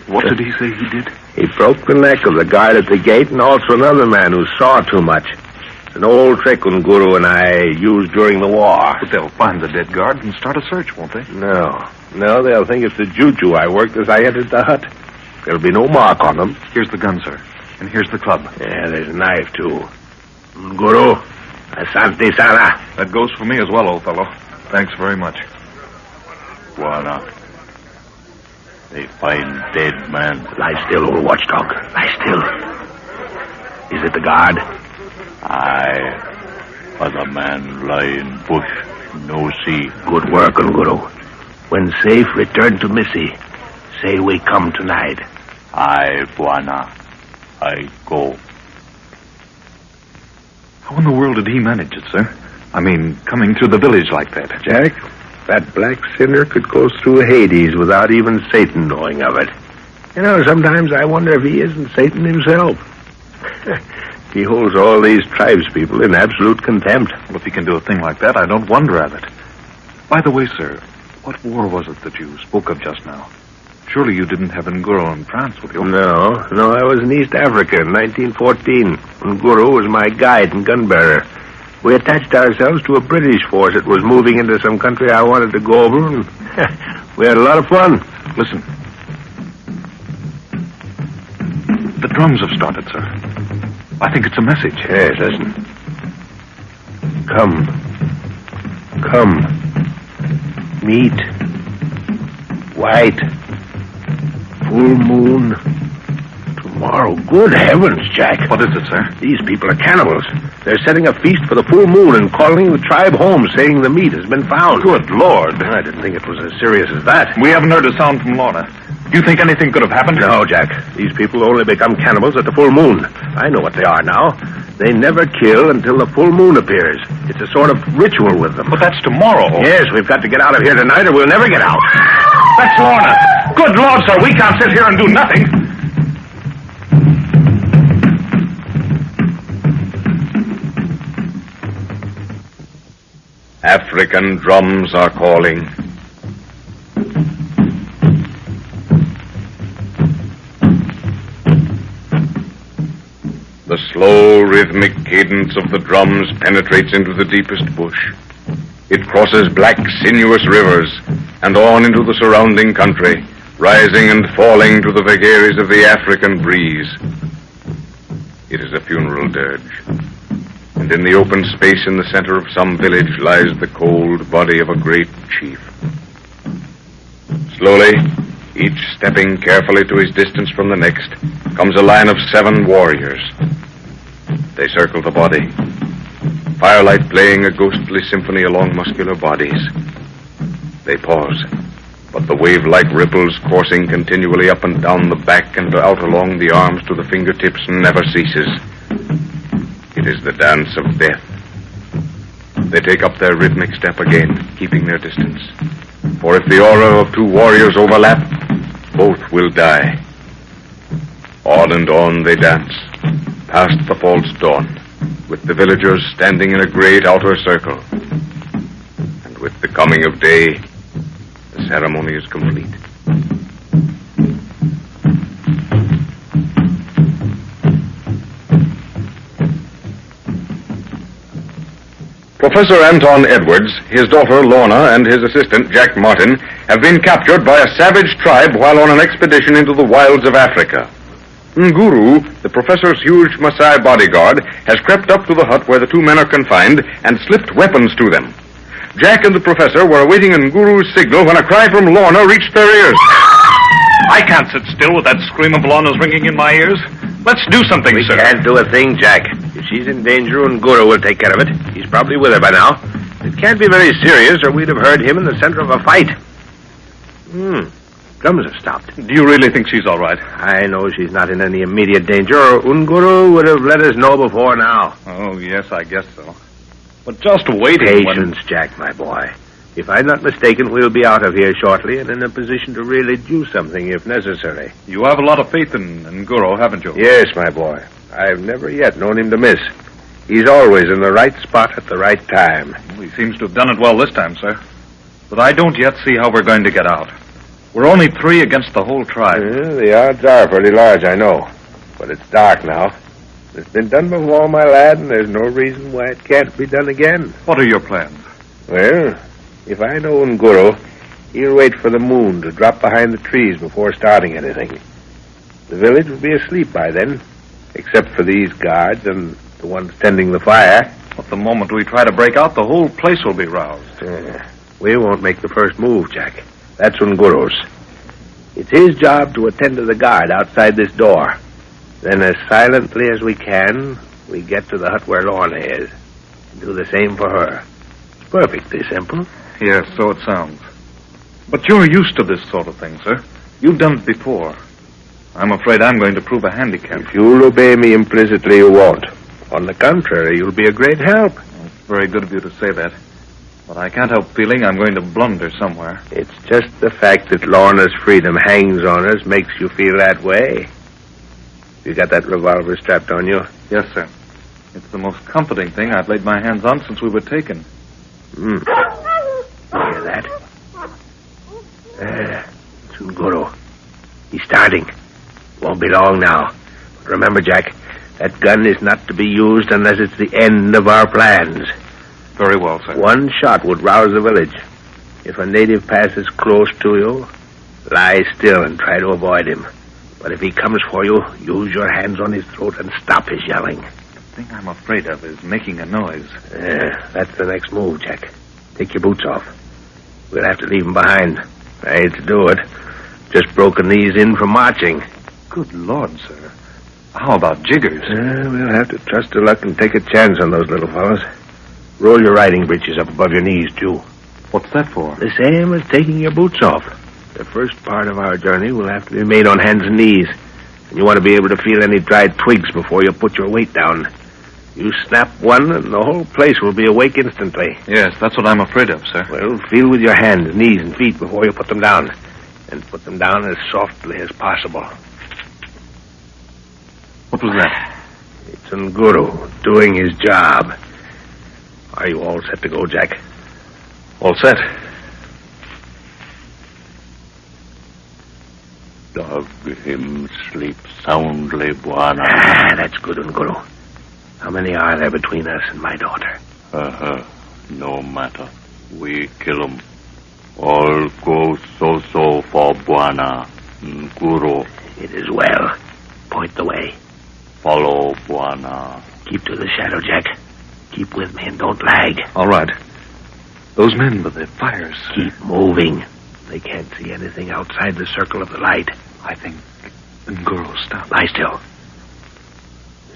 What did he say he did? He broke the neck of the guard at the gate and also another man who saw too much. It's an old trick Unguru and I used during the war. But they'll find the dead guard and start a search, won't they? No, they'll think it's the juju I worked as I entered the hut. There'll be no mark on them. Here's the gun, sir. And here's the club. Yeah, there's a knife, too. Unguru, asante sana. That goes for me as well, old fellow. Thanks very much. Buana. They find dead man. Lie still, old watchdog. Lie still. Is it the guard? Aye. Other man lie in bush. No see. Good work, Unguru. When safe, return to Missy. Say we come tonight. Aye, Buana. I go. How in the world did he manage it, sir? I mean, coming through the village like that. Jack, that black sinner could go through Hades without even Satan knowing of it. You know, sometimes I wonder if he isn't Satan himself. He holds all these tribespeople in absolute contempt. Well, if he can do a thing like that, I don't wonder at it. By the way, sir, what war was it that you spoke of just now? Surely you didn't have Nguro in France with you? No, I was in East Africa in 1914. Nguru was my guide and gun bearer. We attached ourselves to a British force that was moving into some country I wanted to go over, and we had a lot of fun. Listen. The drums have started, sir. I think it's a message. Yes, listen. Come. Meet. White. Full moon. Tomorrow. Good heavens, Jack. What is it, sir? These people are cannibals. They're setting a feast for the full moon and calling the tribe home, saying the meat has been found. Good Lord. I didn't think it was as serious as that. We haven't heard a sound from Lorna. Do you think anything could have happened? No, Jack. These people only become cannibals at the full moon. I know what they are now. They never kill until the full moon appears. It's a sort of ritual with them. But that's tomorrow. Yes, we've got to get out of here tonight or we'll never get out. That's Lorna. Good Lord, sir, we can't sit here and do nothing. African drums are calling. The slow, rhythmic cadence of the drums penetrates into the deepest bush. It crosses black, sinuous rivers and on into the surrounding country, rising and falling to the vagaries of the African breeze. It is a funeral dirge, and in the open space in the center of some village lies the cold body of a great chief. Slowly, each stepping carefully to his distance from the next, comes a line of 7 warriors. They circle the body, firelight playing a ghostly symphony along muscular bodies. They pause, but the wave-like ripples coursing continually up and down the back and out along the arms to the fingertips never ceases. It is the dance of death. They take up their rhythmic step again, keeping their distance. For if the aura of 2 warriors overlap, both will die. On and on they dance, past the false dawn, with the villagers standing in a great outer circle. And with the coming of day, the ceremony is complete. Professor Anton Edwards, his daughter Lorna, and his assistant Jack Martin have been captured by a savage tribe while on an expedition into the wilds of Africa. Nguru, the professor's huge Maasai bodyguard, has crept up to the hut where the 2 men are confined and slipped weapons to them. Jack and the professor were awaiting Nguru's signal when a cry from Lorna reached their ears. I can't sit still with that scream of Lorna's ringing in my ears. Let's do something, We sir. can't do a thing, Jack. If she's in danger, Nguru will take care of it. He's probably with her by now. It can't be very serious, or we'd have heard him in the center of a fight. Drums have stopped. Do you really think she's all right? I know she's not in any immediate danger, or Nguru would have let us know before now. Oh, yes, I guess so. But just waiting Patience, Jack, my boy. If I'm not mistaken, we'll be out of here shortly and in a position to really do something if necessary. You have a lot of faith in Nguro, haven't you? Yes, my boy. I've never yet known him to miss. He's always in the right spot at the right time. Well, he seems to have done it well this time, sir. But I don't yet see how we're going to get out. We're only 3 against the whole tribe. The odds are pretty large, I know. But it's dark now. It's been done before, my lad, and there's no reason why it can't be done again. What are your plans? Well, if I know Nguru, he'll wait for the moon to drop behind the trees before starting anything. The village will be asleep by then, except for these guards and the ones tending the fire. But the moment we try to break out, the whole place will be roused. We won't make the first move, Jack. That's Unguro's. It's his job to attend to the guard outside this door. Then, as silently as we can, we get to the hut where Lorna is. And do the same for her. It's perfectly simple. Yes, so it sounds. But you're used to this sort of thing, sir. You've done it before. I'm afraid I'm going to prove a handicap. If you'll obey me implicitly, you won't. On the contrary, you'll be a great help. It's very good of you to say that. But I can't help feeling I'm going to blunder somewhere. It's just the fact that Lorna's freedom hangs on us makes you feel that way. You got that revolver strapped on you? Yes, sir. It's the most comforting thing I've laid my hands on since we were taken. You hear that? It's Unguro. He's starting. Won't be long now. But remember, Jack, that gun is not to be used unless it's the end of our plans. Very well, sir. One shot would rouse the village. If a native passes close to you, lie still and try to avoid him. But if he comes for you, use your hands on his throat and stop his yelling. The thing I'm afraid of is making a noise. That's the next move, Jack. Take your boots off. We'll have to leave them behind. I hate to do it. Just broken these in from marching. Good Lord, sir. How about jiggers? We'll have to trust to luck and take a chance on those little fellows. Roll your riding breeches up above your knees, too. What's that for? The same as taking your boots off. The first part of our journey will have to be made on hands and knees. And you want to be able to feel any dried twigs before you put your weight down. You snap one, and the whole place will be awake instantly. Yes, that's what I'm afraid of, sir. Well, feel with your hands, knees, and feet before you put them down. And put them down as softly as possible. What was that? It's Unguro doing his job. Are you all set to go, Jack? All set. Dog him sleep soundly, Buana. That's good, Unguro. How many are there between us and my daughter? No matter. We kill 'em. All go so for Buana. Guru. It is well. Point the way. Follow Buana. Keep to the shadow, Jack. Keep with me and don't lag. All right. Those men with their fires. Keep moving. They can't see anything outside the circle of the light. I think Nguru stopped. Lie still.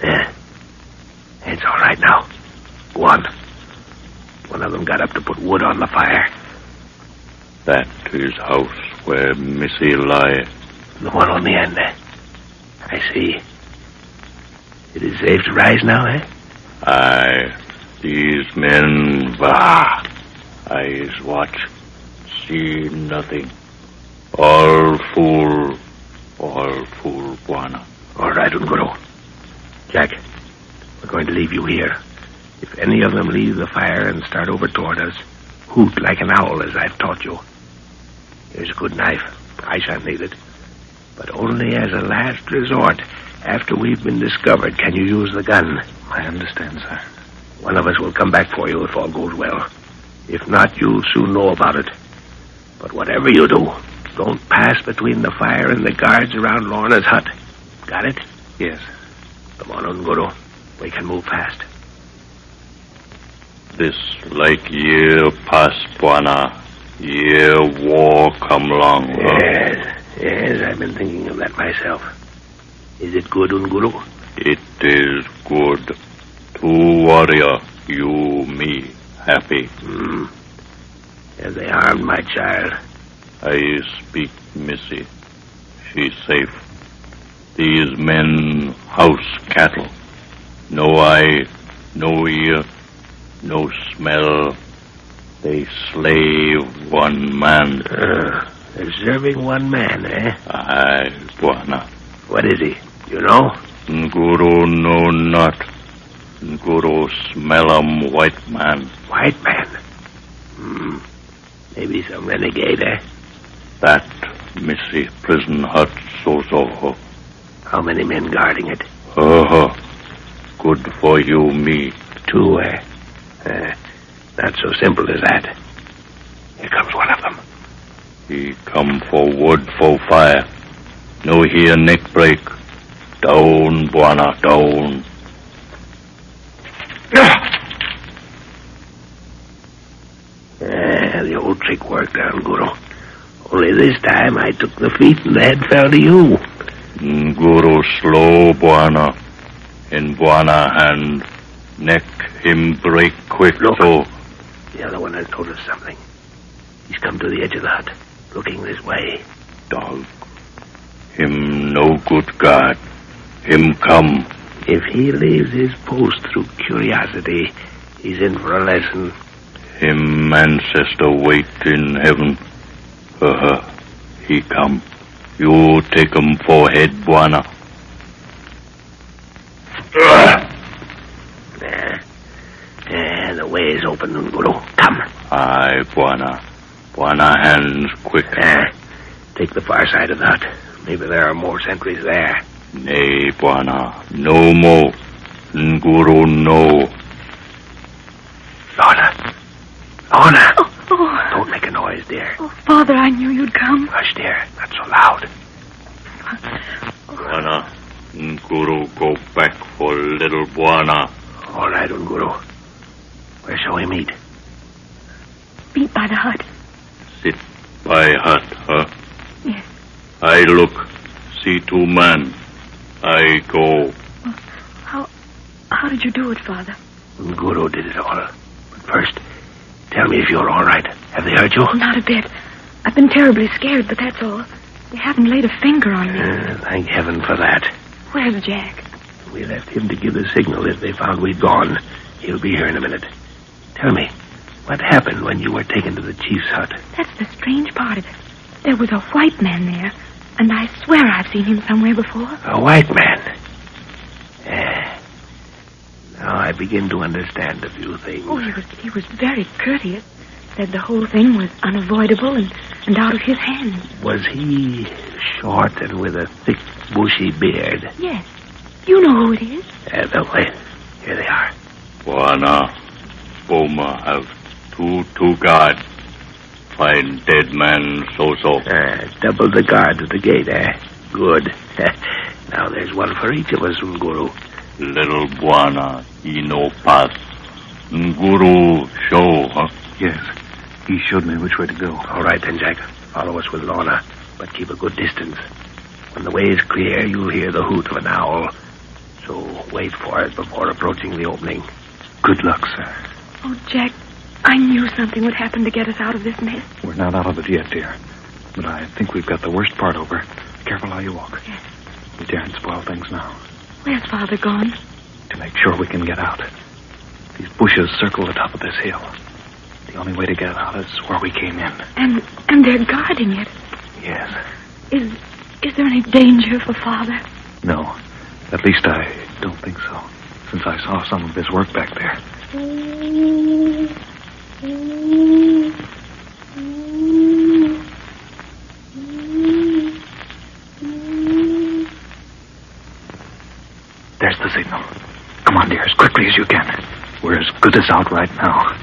There. It's all right now. Go on. One of them got up to put wood on the fire. That is house where Missy lie. The one on the end there. I see. It is safe to rise now, eh? Aye. These men, bah. Eyes watch. See nothing. All fool, Buana. All right, Unguro. Jack, we're going to leave you here. If any of them leave the fire and start over toward us, hoot like an owl, as I've taught you. Here's a good knife. I shan't need it. But only as a last resort. After we've been discovered, can you use the gun? I understand, sir. One of us will come back for you if all goes well. If not, you'll soon know about it. But whatever you do, don't pass between the fire and the guards around Lorna's hut. Got it? Yes. Come on, Unguro. We can move fast. This like year past, Buana. Year war come long. Yes, I've been thinking of that myself. Is it good, Unguro? It is good. Two warrior, you, me, happy. Have they harmed my child? I speak Missy. She safe. These men house cattle. No eye, no ear, no smell. They slave one man. They're serving one man, eh? Aye, Buana. What is he? You know? Guru know not. Guru smell white man. White man? Maybe some renegade, eh? That Missy prison hut so. How many men guarding it? Good for you, me. Two, eh? Not so simple as that. Here comes one of them. He come for wood, for fire. No here neck break. Down, Buana, down. The old trick work down, Guru. Only this time I took the feet and the head fell to you. Guru slow, Buana. In Buana hand. Neck him break quick, Look. so. The other one has noticed something. He's come to the edge of the hut, looking this way. Dog. Him no good guard. Him come. If he leaves his post through curiosity, he's in for a lesson. Him ancestor wait in heaven. He come. You take him forehead, Buana. The way is open, Guru. Come. Aye, Buana. Buana hands quick. Take the far side of the hut. Maybe there are more sentries there. Nay, Buana. No more. Guru, no. Lorna. Lorna. Oh. Don't make a noise, dear. Oh, Father, I knew you'd come. Hush, dear. Not so loud. Buana. Guru, go back for little Buana. All right, Guru. Where shall we meet? Meet by the hut. Sit by hut, huh? Yes. I look. See two man. I go. How did you do it, Father? Guru did it all. But first, tell me if you're all right. Have they hurt you? Not a bit. I've been terribly scared, but that's all. They haven't laid a finger on me. Thank heaven for that. Where's Jack? We left him to give the signal if they found we'd gone. He'll be here in a minute. Tell me, what happened when you were taken to the chief's hut? That's the strange part of it. There was a white man there, and I swear I've seen him somewhere before. A white man? Now I begin to understand a few things. Oh, he was very courteous. Said the whole thing was unavoidable and out of his hands. Was he short and with a thick, bushy beard? Yes. You know who it is. They'll wait. Here they are. Buana. Boma have two guard. Find dead man so-so. Double the guard at the gate, Good. Now there's one for each of us, Guru. Little Buana, he no pass. Guru show, huh? Yes. He showed me which way to go. All right, then, Jack. Follow us with Lorna, but keep a good distance. When the way is clear, you'll hear the hoot of an owl. So wait for it before approaching the opening. Good luck, sir. Oh, Jack, I knew something would happen to get us out of this mess. We're not out of it yet, dear. But I think we've got the worst part over. Careful how you walk. Yes. We daren't spoil things now. Where's Father gone? To make sure we can get out. These bushes circle the top of this hill. The only way to get out is where we came in. And they're guarding it. Yes. Is there any danger for Father? No. At least I don't think so, since I saw some of his work back there. There's the signal. Come on, dear, as quickly as you can. We're as good as out right now.